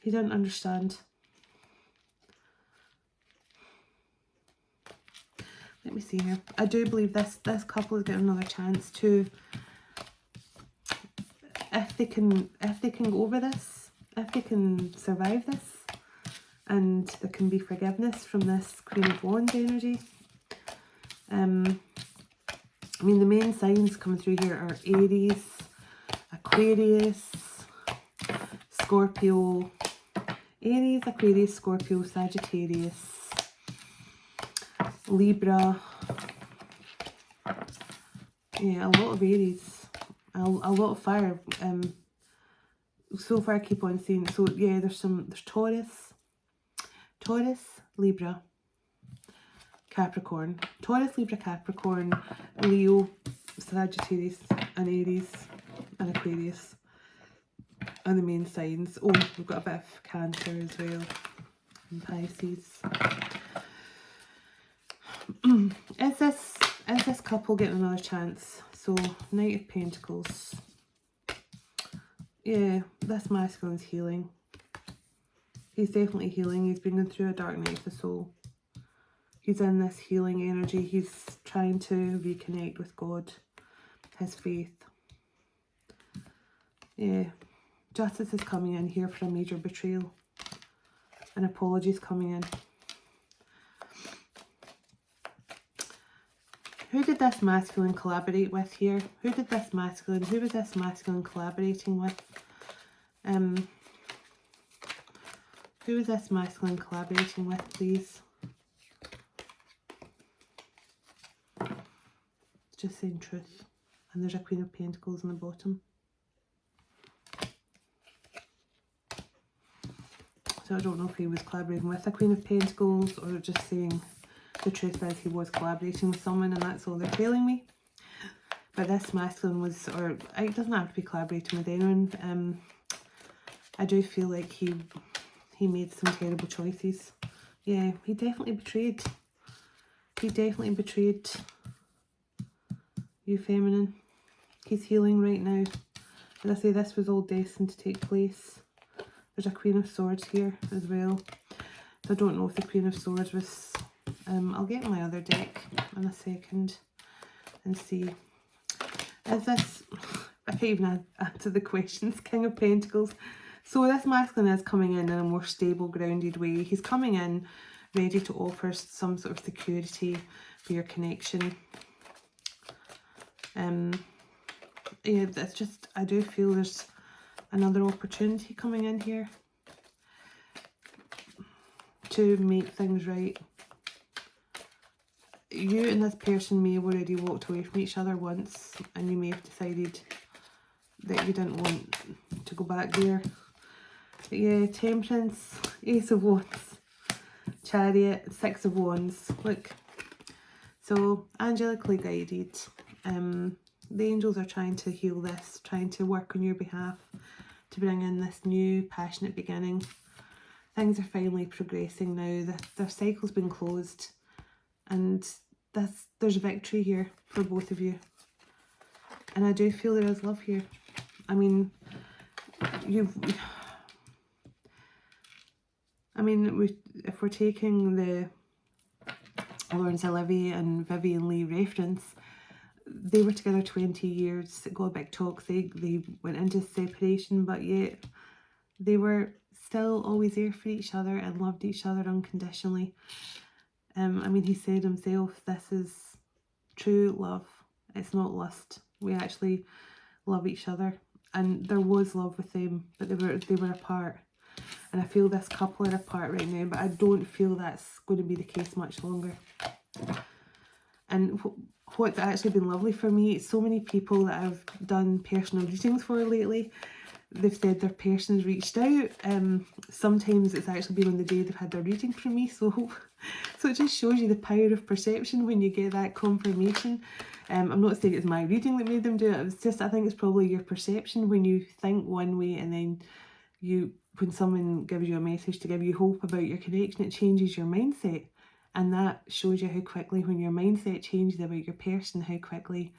understand. Let me see here. I do believe this couple is getting another chance to, if they can go over this, if they can survive this, and there can be forgiveness from this Queen of Wands energy. I mean, the main signs coming through here are Aries, Aquarius, Scorpio, Aries, Aquarius, Scorpio, Sagittarius, Libra. Yeah, a lot of Aries, a lot of fire. So far I keep on seeing, so yeah, there's Taurus, Libra, Capricorn. Taurus, Libra, Capricorn, Leo, Sagittarius, and Aries, and Aquarius. And the main signs. Oh, we've got a bit of Cancer as well. And Pisces. Is this couple getting another chance? So, Knight of Pentacles. Yeah, this masculine's healing. He's definitely healing. He's been going through a dark night of the soul. He's in this healing energy. He's trying to reconnect with God, his faith. Yeah. Justice is coming in here for a major betrayal. An apology's coming in. Who did this masculine collaborate with here? Who was this masculine collaborating with? Who is this masculine collaborating with, please? It's just saying truth. And there's a Queen of Pentacles on the bottom. So I don't know if he was collaborating with a Queen of Pentacles or just saying the truth is he was collaborating with someone, and that's all they're telling me. But this masculine was, or it doesn't have to be collaborating with anyone. I do feel like he made some terrible choices. Yeah, he definitely betrayed. He definitely betrayed you, feminine. He's healing right now. As I say, this was all destined to take place. There's a Queen of Swords here as well. So I don't know if the Queen of Swords was... I'll get my other deck in a second and see. Is this, I can't even answer the questions, King of Pentacles. So this masculine is coming in a more stable, grounded way. He's coming in ready to offer some sort of security for your connection. Yeah, that's just, I do feel there's another opportunity coming in here to make things right. You and this person may have already walked away from each other once, and you may have decided that you didn't want to go back there. But yeah, Temperance, Ace of Wands, Chariot, Six of Wands. Look, so angelically guided. The angels are trying to heal this, trying to work on your behalf to bring in this new passionate beginning. Things are finally progressing now. Their cycle's been closed, and there's victory here for both of you. And I do feel there is love here. I mean, if we're taking the Laurence Olivier and Vivian Leigh reference, they were together 20 years, got a big talk, they went into separation, but yet they were still always there for each other and loved each other unconditionally. I mean, he said himself, this is true love. It's not lust. We actually love each other. And there was love with them, but they were apart. And I feel this couple are apart right now, but I don't feel that's going to be the case much longer. And what's actually been lovely for me, so many people that I've done personal readings for lately, they've said their person's reached out. Sometimes it's actually been on the day they've had their reading from me, so it just shows you the power of perception when you get that confirmation. I'm not saying it's my reading that made them do it, it's just, I think it's probably your perception when you think one way and then when someone gives you a message to give you hope about your connection, it changes your mindset. And that shows you how quickly, when your mindset changes about your person, how quickly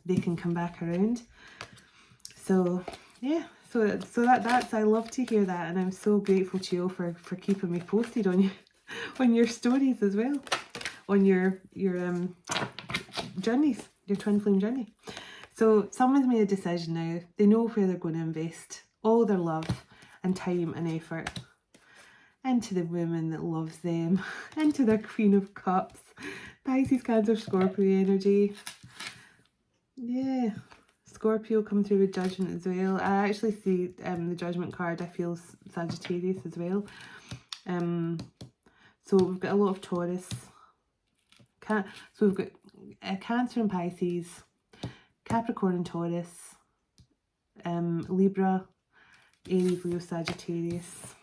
they can come back around. So yeah, so that's, I love to hear that, and I'm so grateful to you all for keeping me posted on your stories as well, on your journeys, your twin flame journey. So someone's made a decision now. They know where they're going to invest all their love and time and effort into the woman that loves them, into their Queen of Cups, Pisces, Cancer, Scorpio energy. Yeah, Scorpio come through with Judgment as well. I actually see the Judgment card, I feel Sagittarius as well. So we've got a lot of Taurus. So we've got Cancer and Pisces, Capricorn and Taurus, Libra, Aries, Leo, Sagittarius.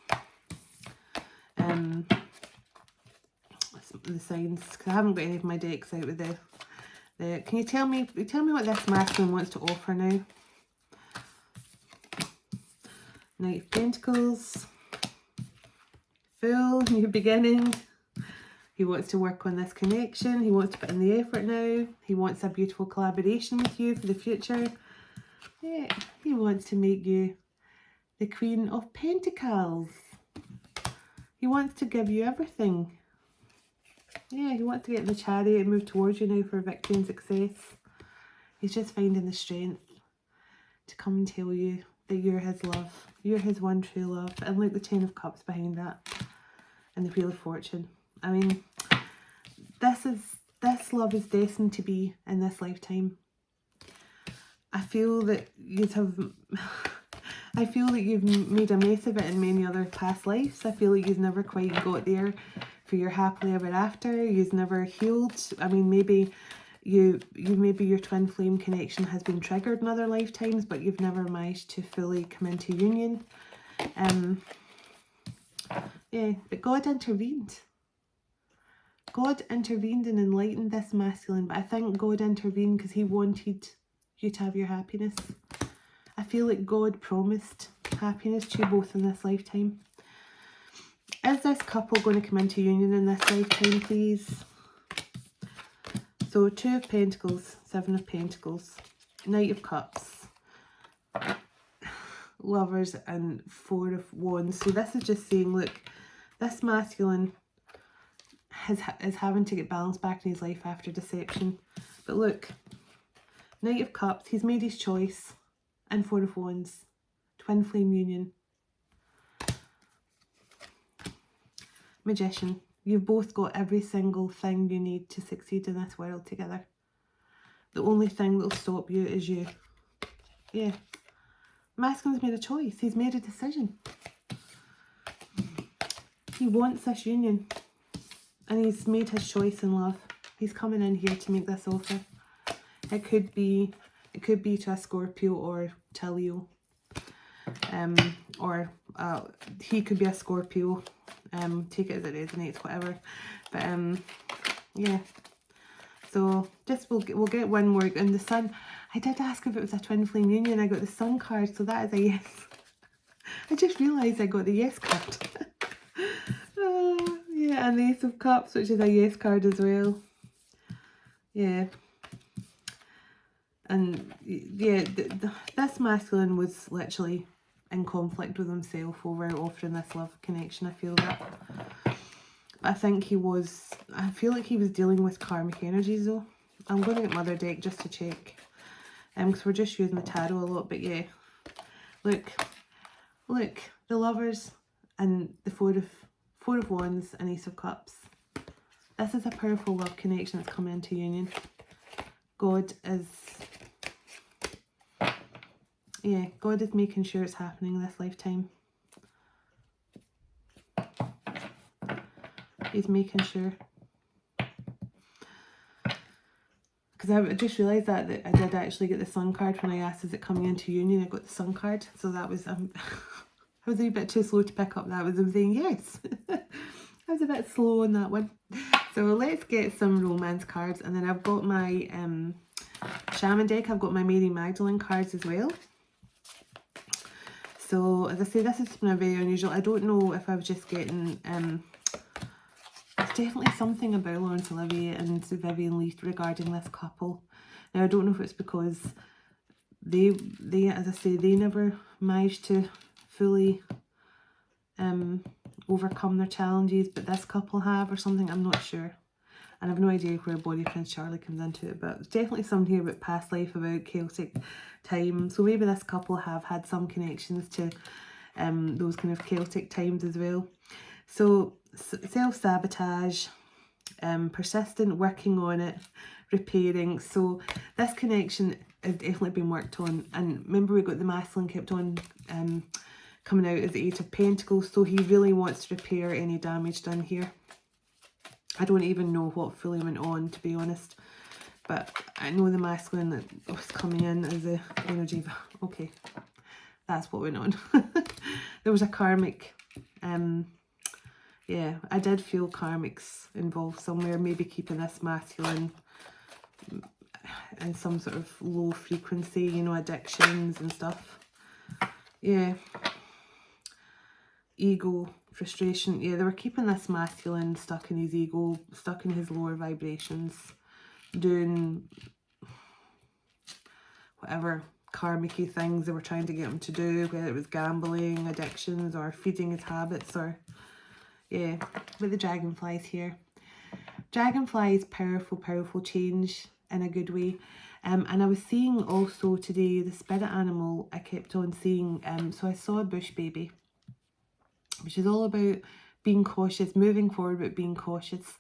The signs, because I haven't got any of my decks out with the can you tell me what this masculine wants to offer now? Knight of Pentacles, Fool, new beginning. He wants to work on this connection. He wants to put in the effort now. He wants a beautiful collaboration with you for the future. Yeah, he wants to make you the Queen of Pentacles. He wants to give you everything. Yeah, he wants to get in the Chariot and move towards you now for victory and success. He's just finding the strength to come and tell you that you're his love. You're his one true love. And look, the Ten of Cups behind that. And the Wheel of Fortune. I mean, this love is destined to be in this lifetime. I feel that you've made a mess of it in many other past lives. I feel like you've never quite got there for your happily ever after. You've never healed. I mean, maybe maybe your twin flame connection has been triggered in other lifetimes, but you've never managed to fully come into union. Yeah, but God intervened. God intervened and enlightened this masculine, but I think God intervened because he wanted you to have your happiness. I feel like God promised happiness to you both in this lifetime. Is this couple going to come into union in this lifetime, please? So 2 of Pentacles, 7 of Pentacles, Knight of Cups, Lovers, and 4 of Wands. So this is just saying, look, this masculine is having to get balance back in his life after deception. But look, Knight of Cups, he's made his choice. And Four of Wands, twin flame union. Magician, you've both got every single thing you need to succeed in this world together. The only thing that'll stop you is you. Yeah. Masculine's made a choice. He's made a decision. He wants this union. And he's made his choice in love. He's coming in here to make this offer. It could be to a Scorpio or to a Leo. He could be a Scorpio. Take it as it resonates, whatever. But yeah. So just we'll get one more. And the Sun, I did ask if it was a twin flame union. I got the Sun card, so that is a yes. I just realised I got the yes card. Yeah, and the Ace of Cups, which is a yes card as well. Yeah. And yeah, this masculine was literally in conflict with himself over offering this love connection. I feel that. I think I feel like he was dealing with karmic energies though. I'm going to get Mother Deck just to check. Because we're just using the tarot a lot, but yeah. Look, the Lovers and the Four of Wands and Ace of Cups. This is a powerful love connection that's coming into union. God is making sure it's happening in this lifetime. He's making sure. Because I just realised that I did actually get the Sun card when I asked, is it coming into union? I got the Sun card. So that was, I was a wee bit too slow to pick up that. I'm saying yes. I was a bit slow on that one. So let's get some romance cards. And then I've got my Shaman deck. I've got my Mary Magdalene cards as well. So as I say, this has been a very unusual. I don't know if I was just getting... There's definitely something about Laurence Olivier and Vivian Leigh regarding this couple. Now, I don't know if it's because they as I say, they never managed to fully overcome their challenges, but this couple have or something. I'm not sure. And I've no idea where Body Prince Charlie comes into it, but there's definitely something here about past life, about Celtic time. So maybe this couple have had some connections to those kind of Celtic times as well. So self-sabotage, persistent, working on it, repairing. So this connection has definitely been worked on. And remember, we got the masculine kept on coming out as the Eight of Pentacles. So he really wants to repair any damage done here. I don't even know what fully went on, to be honest. But I know the masculine that was coming in as the energy. Okay, that's what went on. There was a karmic... yeah, I did feel karmics involved somewhere. Maybe keeping this masculine in some sort of low frequency, you know, addictions and stuff. Yeah. Ego, frustration. Yeah, they were keeping this masculine stuck in his ego, stuck in his lower vibrations, doing whatever karmic-y things they were trying to get him to do, whether it was gambling, addictions, or feeding his habits, or... Yeah, with the dragonflies here. Dragonflies, powerful, powerful change in a good way. And I was seeing also today the spirit animal I kept on seeing. So I saw a bush baby, which is all about being cautious, moving forward, but being cautious.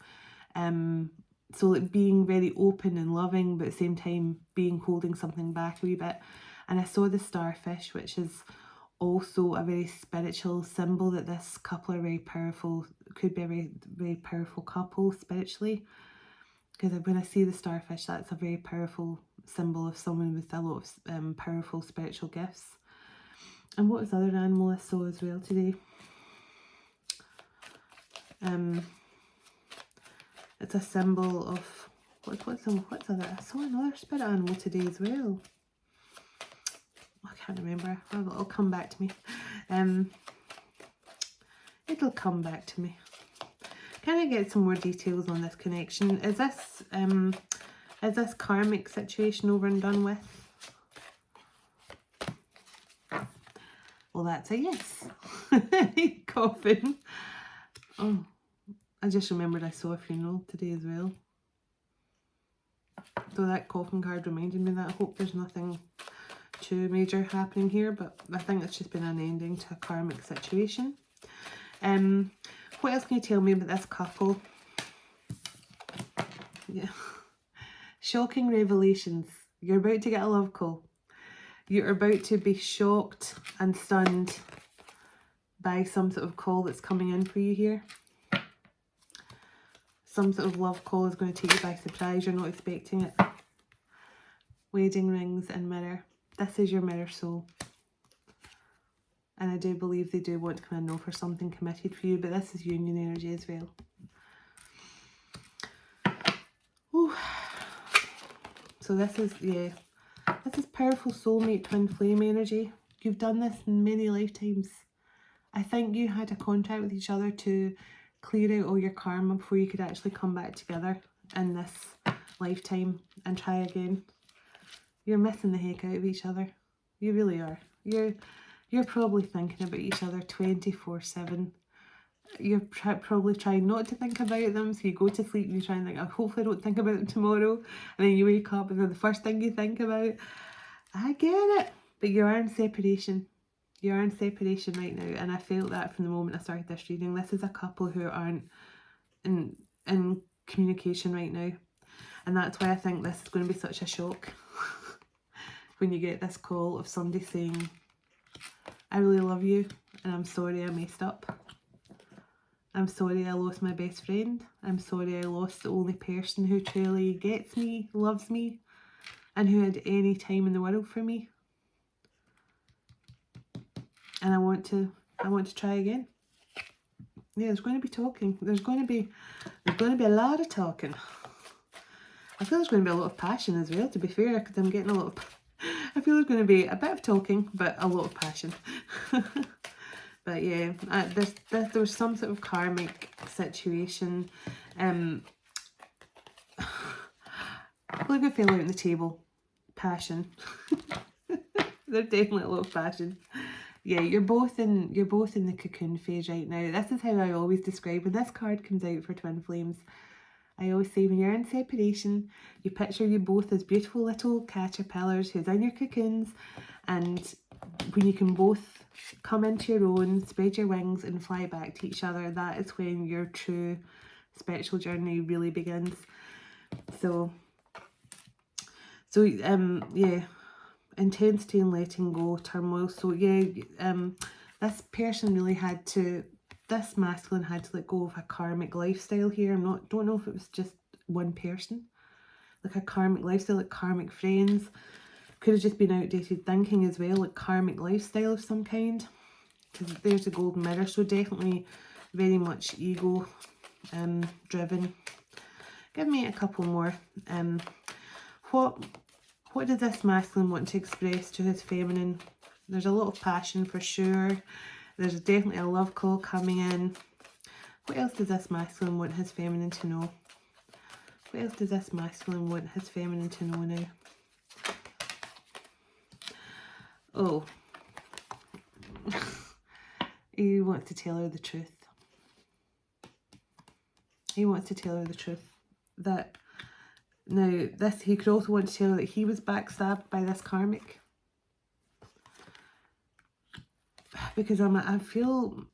So like being very open and loving, but at the same time holding something back a wee bit. And I saw the starfish, which is also a very spiritual symbol that this couple are very powerful, could be a very, very powerful couple spiritually. Because when I see the starfish, that's a very powerful symbol of someone with a lot of powerful spiritual gifts. And what was the other animal I saw as well today? It's a symbol of, what's other? I saw another spirit animal today as well. I can't remember. It'll come back to me. It'll come back to me. Can I get some more details on this connection? Is this karmic situation over and done with? Well, that's a yes. Coffin. Oh, I just remembered I saw a funeral today as well. So that coffin card reminded me that. I hope there's nothing too major happening here, but I think it's just been an ending to a karmic situation. What else can you tell me about this couple? Yeah. Shocking revelations. You're about to get a love call. You're about to be shocked and stunned by some sort of call that's coming in for you here. Some sort of love call is going to take you by surprise. You're not expecting it. Wedding rings and mirror. This is your mirror soul. And I do believe they do want to come in and offer something committed for you, but this is union energy as well. Ooh. So this is, yeah, this is powerful soulmate twin flame energy. You've done this in many lifetimes. I think you had a contract with each other to clear out all your karma before you could actually come back together in this lifetime and try again. You're missing the heck out of each other. You really are. You're probably thinking about each other 24/7. You're probably trying not to think about them, so you go to sleep and you try and think, oh, hopefully I don't think about them tomorrow, and then you wake up and they're the first thing you think about. I get it, but you are in separation. You're in separation right now, and I felt that from the moment I started this reading. This is a couple who aren't in communication right now, and that's why I think this is going to be such a shock when you get this call of somebody saying, I really love you, and I'm sorry I messed up. I'm sorry I lost my best friend. I'm sorry I lost the only person who truly gets me, loves me, and who had any time in the world for me. And I want to try again. Yeah, there's going to be talking. There's going to be a lot of talking. I feel there's going to be a lot of passion as well, to be fair, because I'm getting a lot of... I feel there's going to be a bit of talking, but a lot of passion. But yeah, there was some sort of karmic situation. Look who fell out on the table. Passion. There's definitely a lot of passion. Yeah, you're both in the cocoon phase right now. This is how I always describe when this card comes out for twin flames. I always say when you're in separation, you picture you both as beautiful little caterpillars who's in your cocoons, and when you can both come into your own, spread your wings and fly back to each other, that is when your true spiritual journey really begins. So yeah, intensity and letting go, turmoil. So yeah, this person really had to, this masculine had to let go of a karmic lifestyle here. Don't know if it was just one person, like a karmic lifestyle, like karmic friends. Could have just been outdated thinking as well, like karmic lifestyle of some kind. Because there's a golden mirror, so definitely very much ego driven. Give me a couple more. What does this masculine want to express to his feminine? There's a lot of passion for sure. There's definitely a love call coming in. What else does this masculine want his feminine to know? What else does this masculine want his feminine to know now? Oh. He wants to tell her the truth. He wants to tell her the truth. That now, he could also want to tell her that he was backstabbed by this karmic. Because I feel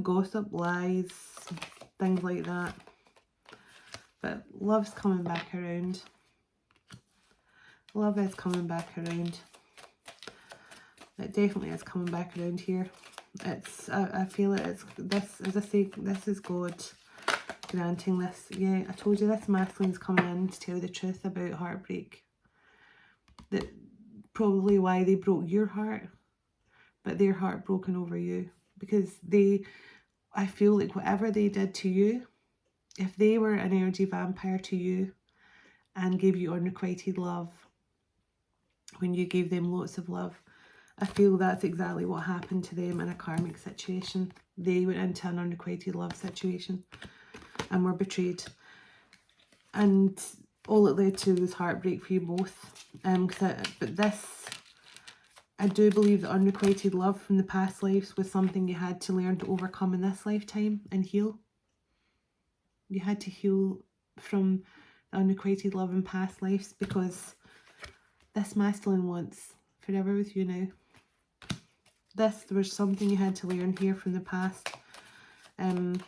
gossip, lies, things like that. But love's coming back around. Love is coming back around. It definitely is coming back around here. It's I feel it. It's this, as I say, this is God granting this. Yeah, I told you this masculine's coming in to tell the truth about heartbreak. That probably why they broke your heart, but their heart broken over you. Because I feel like whatever they did to you, if they were an energy vampire to you and gave you unrequited love, when you gave them lots of love, I feel that's exactly what happened to them in a karmic situation. They went into an unrequited love situation and were betrayed. And all it led to was heartbreak for you both. But this, I do believe that unrequited love from the past lives was something you had to learn to overcome in this lifetime and heal. You had to heal from unrequited love in past lives, because this masculine wants forever with you now. There was something you had to learn here from the past. Let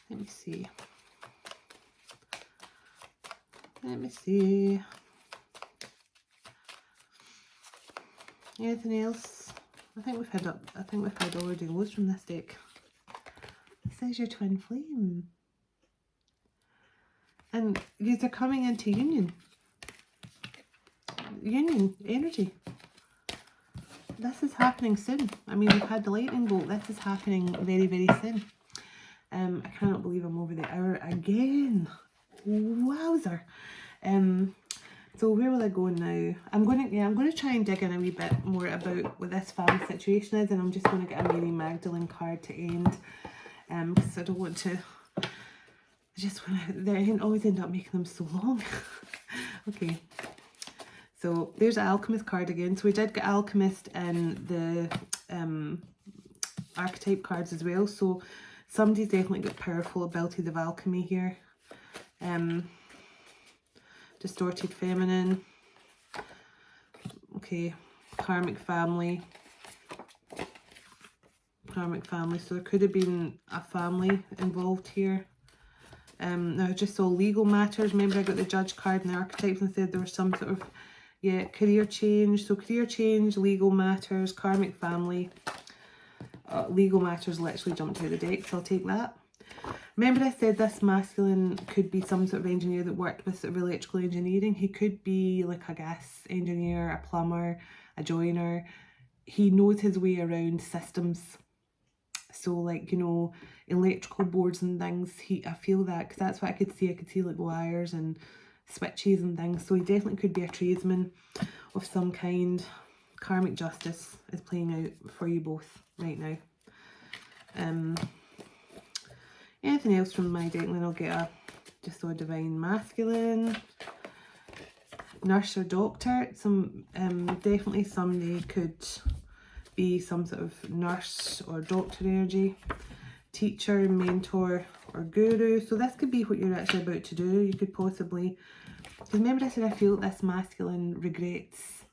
me see. Anything else? I think we've had already loads from this deck. This is your twin flame. And you are coming into union. Union energy. This is happening soon. I mean, we've had the lightning bolt. This is happening very, very soon. I cannot believe I'm over the hour again. Wowzer. So where will I go now? I'm going to try and dig in a wee bit more about what this family situation is, and I'm just going to get a Mary Magdalene card to end. Because I don't want to. They always end up making them so long. Okay. So there's an Alchemist card again. So we did get Alchemist in the archetype cards as well. So somebody's definitely got powerful abilities of alchemy here. Distorted feminine. Okay, karmic family. Karmic family. So there could have been a family involved here. Now I just saw legal matters. Remember I got the judge card in the archetypes and said there was some sort of career change. So career change, legal matters, karmic family. Legal matters literally jumped out of the deck, so I'll take that. Remember I said this masculine could be some sort of engineer that worked with sort of electrical engineering. He could be like a gas engineer, a plumber, a joiner. He knows his way around systems. So like, you know, electrical boards and things, I feel that, because that's what I could see. I could see like wires and switches and things. So he definitely could be a tradesman of some kind. Karmic justice is playing out for you both right now. Anything else from my deck? Then I'll get just a divine masculine, nurse or doctor. Definitely somebody could be some sort of nurse or doctor energy. Teacher, mentor or guru. So this could be what you're actually about to do. You could possibly, because remember I said I feel this masculine regrets.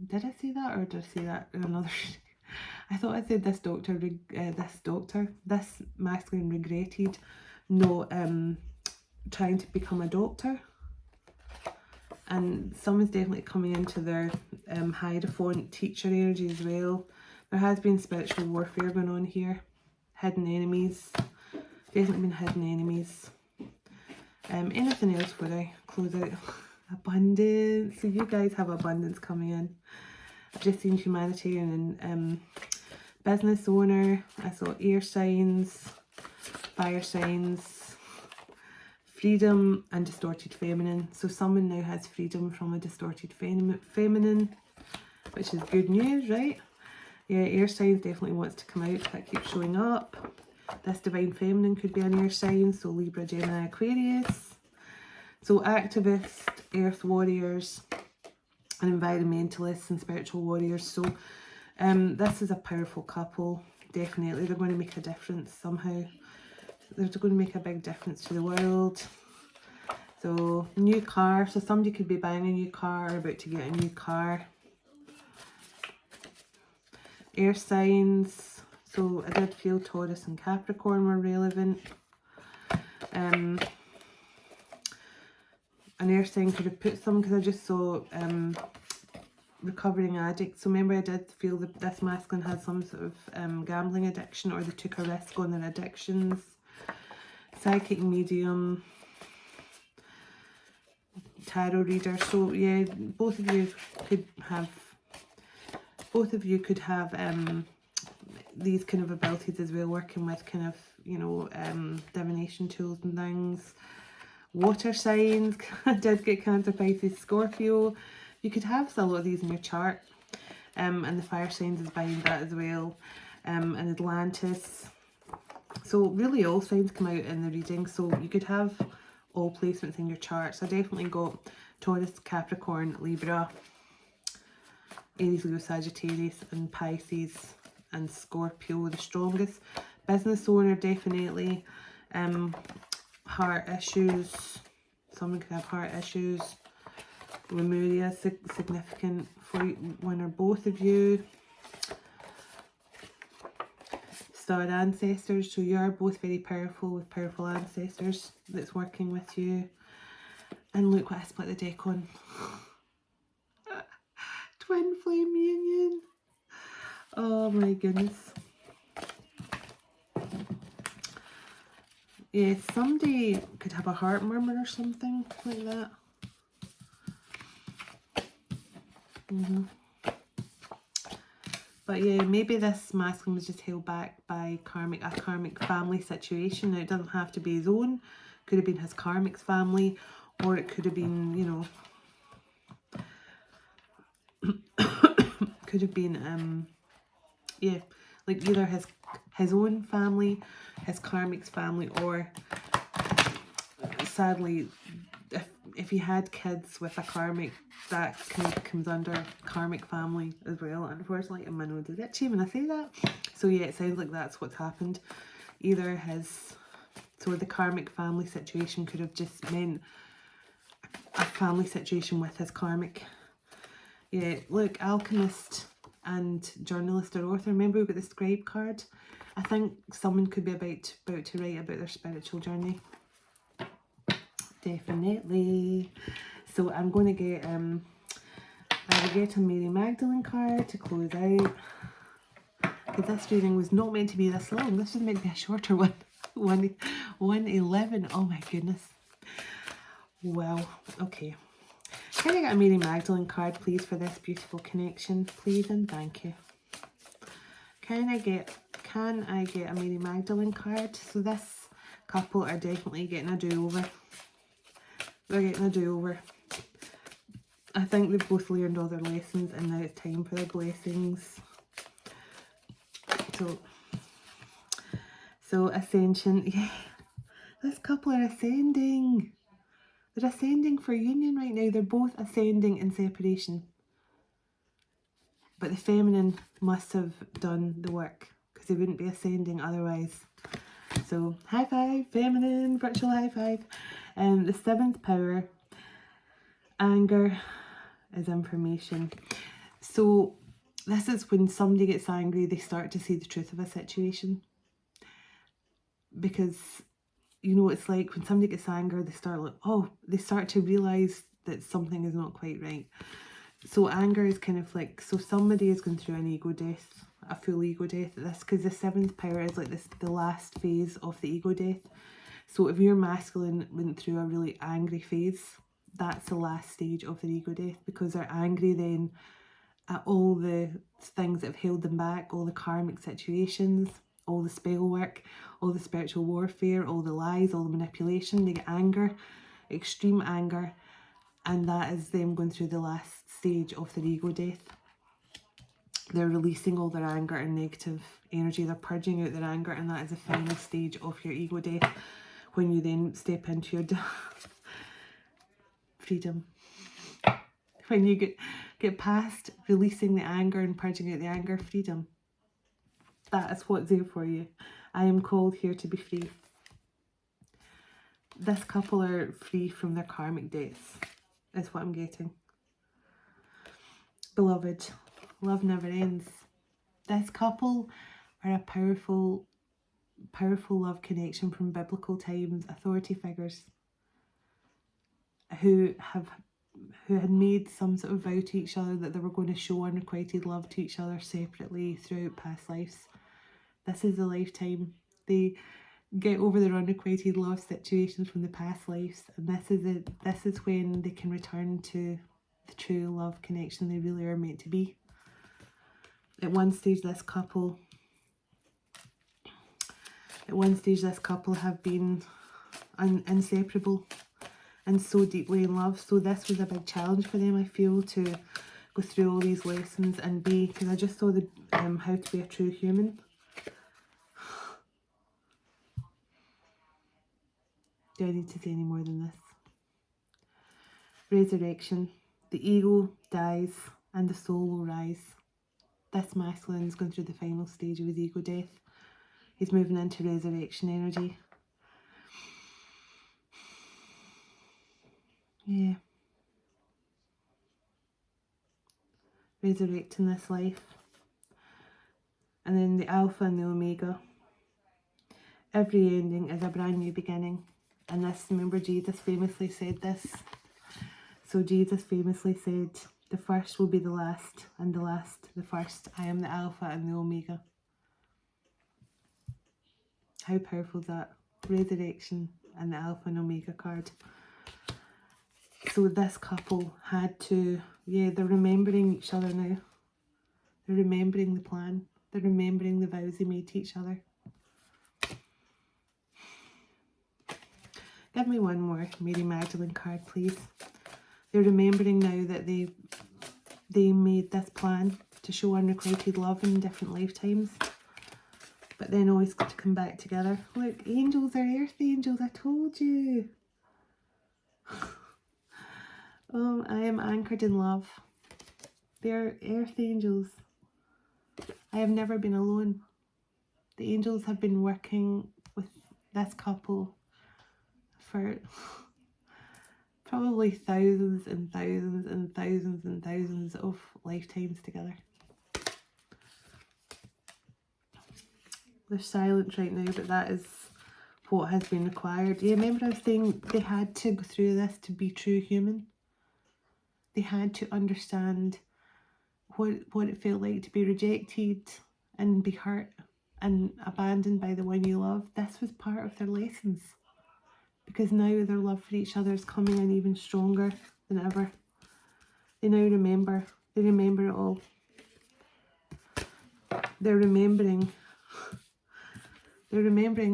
Did I say that, or did I say that in another? I thought I said this masculine regretted not trying to become a doctor. And someone's definitely coming into their Hierophant teacher energy as well. There has been spiritual warfare going on here. Hidden enemies. Definitely been hidden enemies. Anything else before I close out? Abundance. So you guys have abundance coming in. I've just seen humanitarian and business owner. I saw air signs, fire signs, freedom and distorted feminine. So someone now has freedom from a distorted feminine, which is good news, right? Yeah, air signs definitely wants to come out. That keeps showing up. This divine feminine could be an air sign. So Libra, Gemini, Aquarius. So activists, earth warriors, and environmentalists and spiritual warriors. So this is a powerful couple. Definitely, they're going to make a difference somehow. They're going to make a big difference to the world. So new car. So somebody could be buying a new car or about to get a new car. Air signs. So I did feel Taurus and Capricorn were relevant. An air sign could have put some, because I just saw recovering addict. So remember I did feel that this masculine had some sort of gambling addiction, or they took a risk on their addictions. Psychic medium, tarot reader. So yeah, both of you could have these kind of abilities as well, working with kind of, you know, divination tools and things. Water signs. I did get Cancer, Pisces, Scorpio. You could have a lot of these in your chart. And the fire signs is behind that as well. And Atlantis. So really all signs come out in the reading. So you could have all placements in your chart. So I definitely got Taurus, Capricorn, Libra, Aries, Leo, Sagittarius, and Pisces, and Scorpio the strongest. Business owner, definitely. heart issues. Someone could have heart issues. Lemuria, significant for one or both of you. Star ancestors, so you are both very powerful with powerful ancestors that's working with you. And look what I split the deck on. Twin flame union. Oh my goodness. Yeah, somebody could have a heart murmur or something like that. But yeah, maybe this masculine was just held back by a karmic family situation. Now, it doesn't have to be his own. Could have been his karmic's family, or it could have been, you know, could have been, yeah, like either his own family, his karmic's family, or sadly, if he had kids with a karmic, that kind of comes under karmic family as well, unfortunately. And my nose is itchy when I say that. So yeah, it sounds like that's what's happened. Either so the karmic family situation could have just meant a family situation with his karmic. Yeah, look, alchemist and journalist or author. Remember we got the scribe card? I think someone could be about to write about their spiritual journey. Definitely. So I'm going to get I will get a Mary Magdalene card to close out, because this reading was not meant to be this long. This was meant to be a shorter one. 1:11. Oh my goodness. Wow. Okay. Can I get a Mary Magdalene card, please, for this beautiful connection, please, and thank you. Can I get a Mary Magdalene card? So this couple are definitely getting a do-over. They're getting a do-over. I think they've both learned all their lessons and now it's time for their blessings. So Ascension, yeah. This couple are ascending. They're ascending for union right now. They're both ascending in separation. But the feminine must have done the work, because they wouldn't be ascending otherwise. So high five, feminine, virtual high five. The seventh power, anger is information. So this is when somebody gets angry, they start to see the truth of a situation. Because, you know, it's like when somebody gets angry, they start to realise that something is not quite right. So anger is kind of like, so somebody is going through an ego death, a full ego death. Because the seventh power is like the last phase of the ego death. So if your masculine went through a really angry phase, that's the last stage of their ego death, because they're angry then at all the things that have held them back, all the karmic situations, all the spell work, all the spiritual warfare, all the lies, all the manipulation. They get anger, extreme anger, and that is them going through the last stage of their ego death. They're releasing all their anger and negative energy. They're purging out their anger, and that is the final stage of your ego death, when you then step into your freedom. When you get past releasing the anger and purging out the anger, freedom. That is what's there for you. I am called here to be free. This couple are free from their karmic debts, is what I'm getting. Beloved, love never ends. This couple are a powerful love connection from biblical times, authority figures who had made some sort of vow to each other that they were going to show unrequited love to each other separately throughout past lives. This is a lifetime. They get over their unrequited love situations from the past lives, and this is when they can return to the true love connection they really are meant to be. At one stage this couple have been inseparable and so deeply in love. So this was a big challenge for them, I feel, to go through all these lessons and be, because I just saw the how to be a true human. Do I need to say any more than this? Resurrection. The ego dies and the soul will rise. This masculine is going through the final stage of his ego death. He's moving into resurrection energy. Yeah. Resurrecting this life. And then the Alpha and the Omega. Every ending is a brand new beginning. And this, remember, Jesus famously said this. So Jesus famously said, the first will be the last, and the last the first. I am the Alpha and the Omega. How powerful is that? Resurrection and the Alpha and Omega card. So this couple had to, yeah, they're remembering each other now. They're remembering the plan. They're remembering the vows they made to each other. Give me one more Mary Magdalene card, please. They're remembering now that they made this plan to show unrequited love in different lifetimes, but then always to come back together. Look, angels are earth angels, I told you. Oh, I am anchored in love. They're earth angels. I have never been alone. The angels have been working with this couple for probably thousands and thousands and thousands and thousands of lifetimes together. They're silent right now, but that is what has been required. Yeah, remember I was saying they had to go through this to be true human. They had to understand what it felt like to be rejected and be hurt and abandoned by the one you love. This was part of their lessons, because now their love for each other is coming in even stronger than ever. They now remember. They remember it all. They're remembering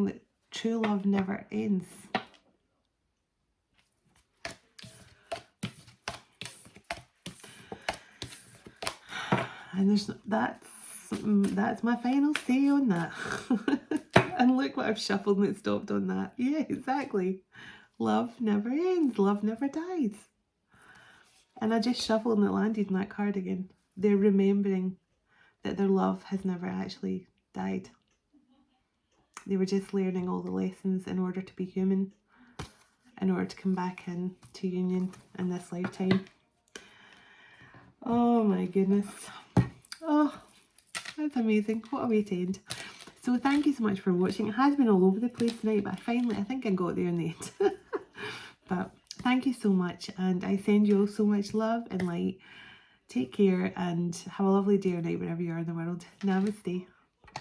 that true love never ends. And that's my final say on that. And look what I've shuffled and it stopped on that. Yeah, exactly. Love never ends. Love never dies. And I just shuffled and it landed in that card again. They're remembering that their love has never actually died. They were just learning all the lessons in order to be human, in order to come back in to union in this lifetime. Oh my goodness. Oh, that's amazing. What a way to end. So thank you so much for watching. It has been all over the place tonight, but I think I got there in the end. But thank you so much, and I send you all so much love and light. Take care and have a lovely day or night wherever you are in the world. Namaste.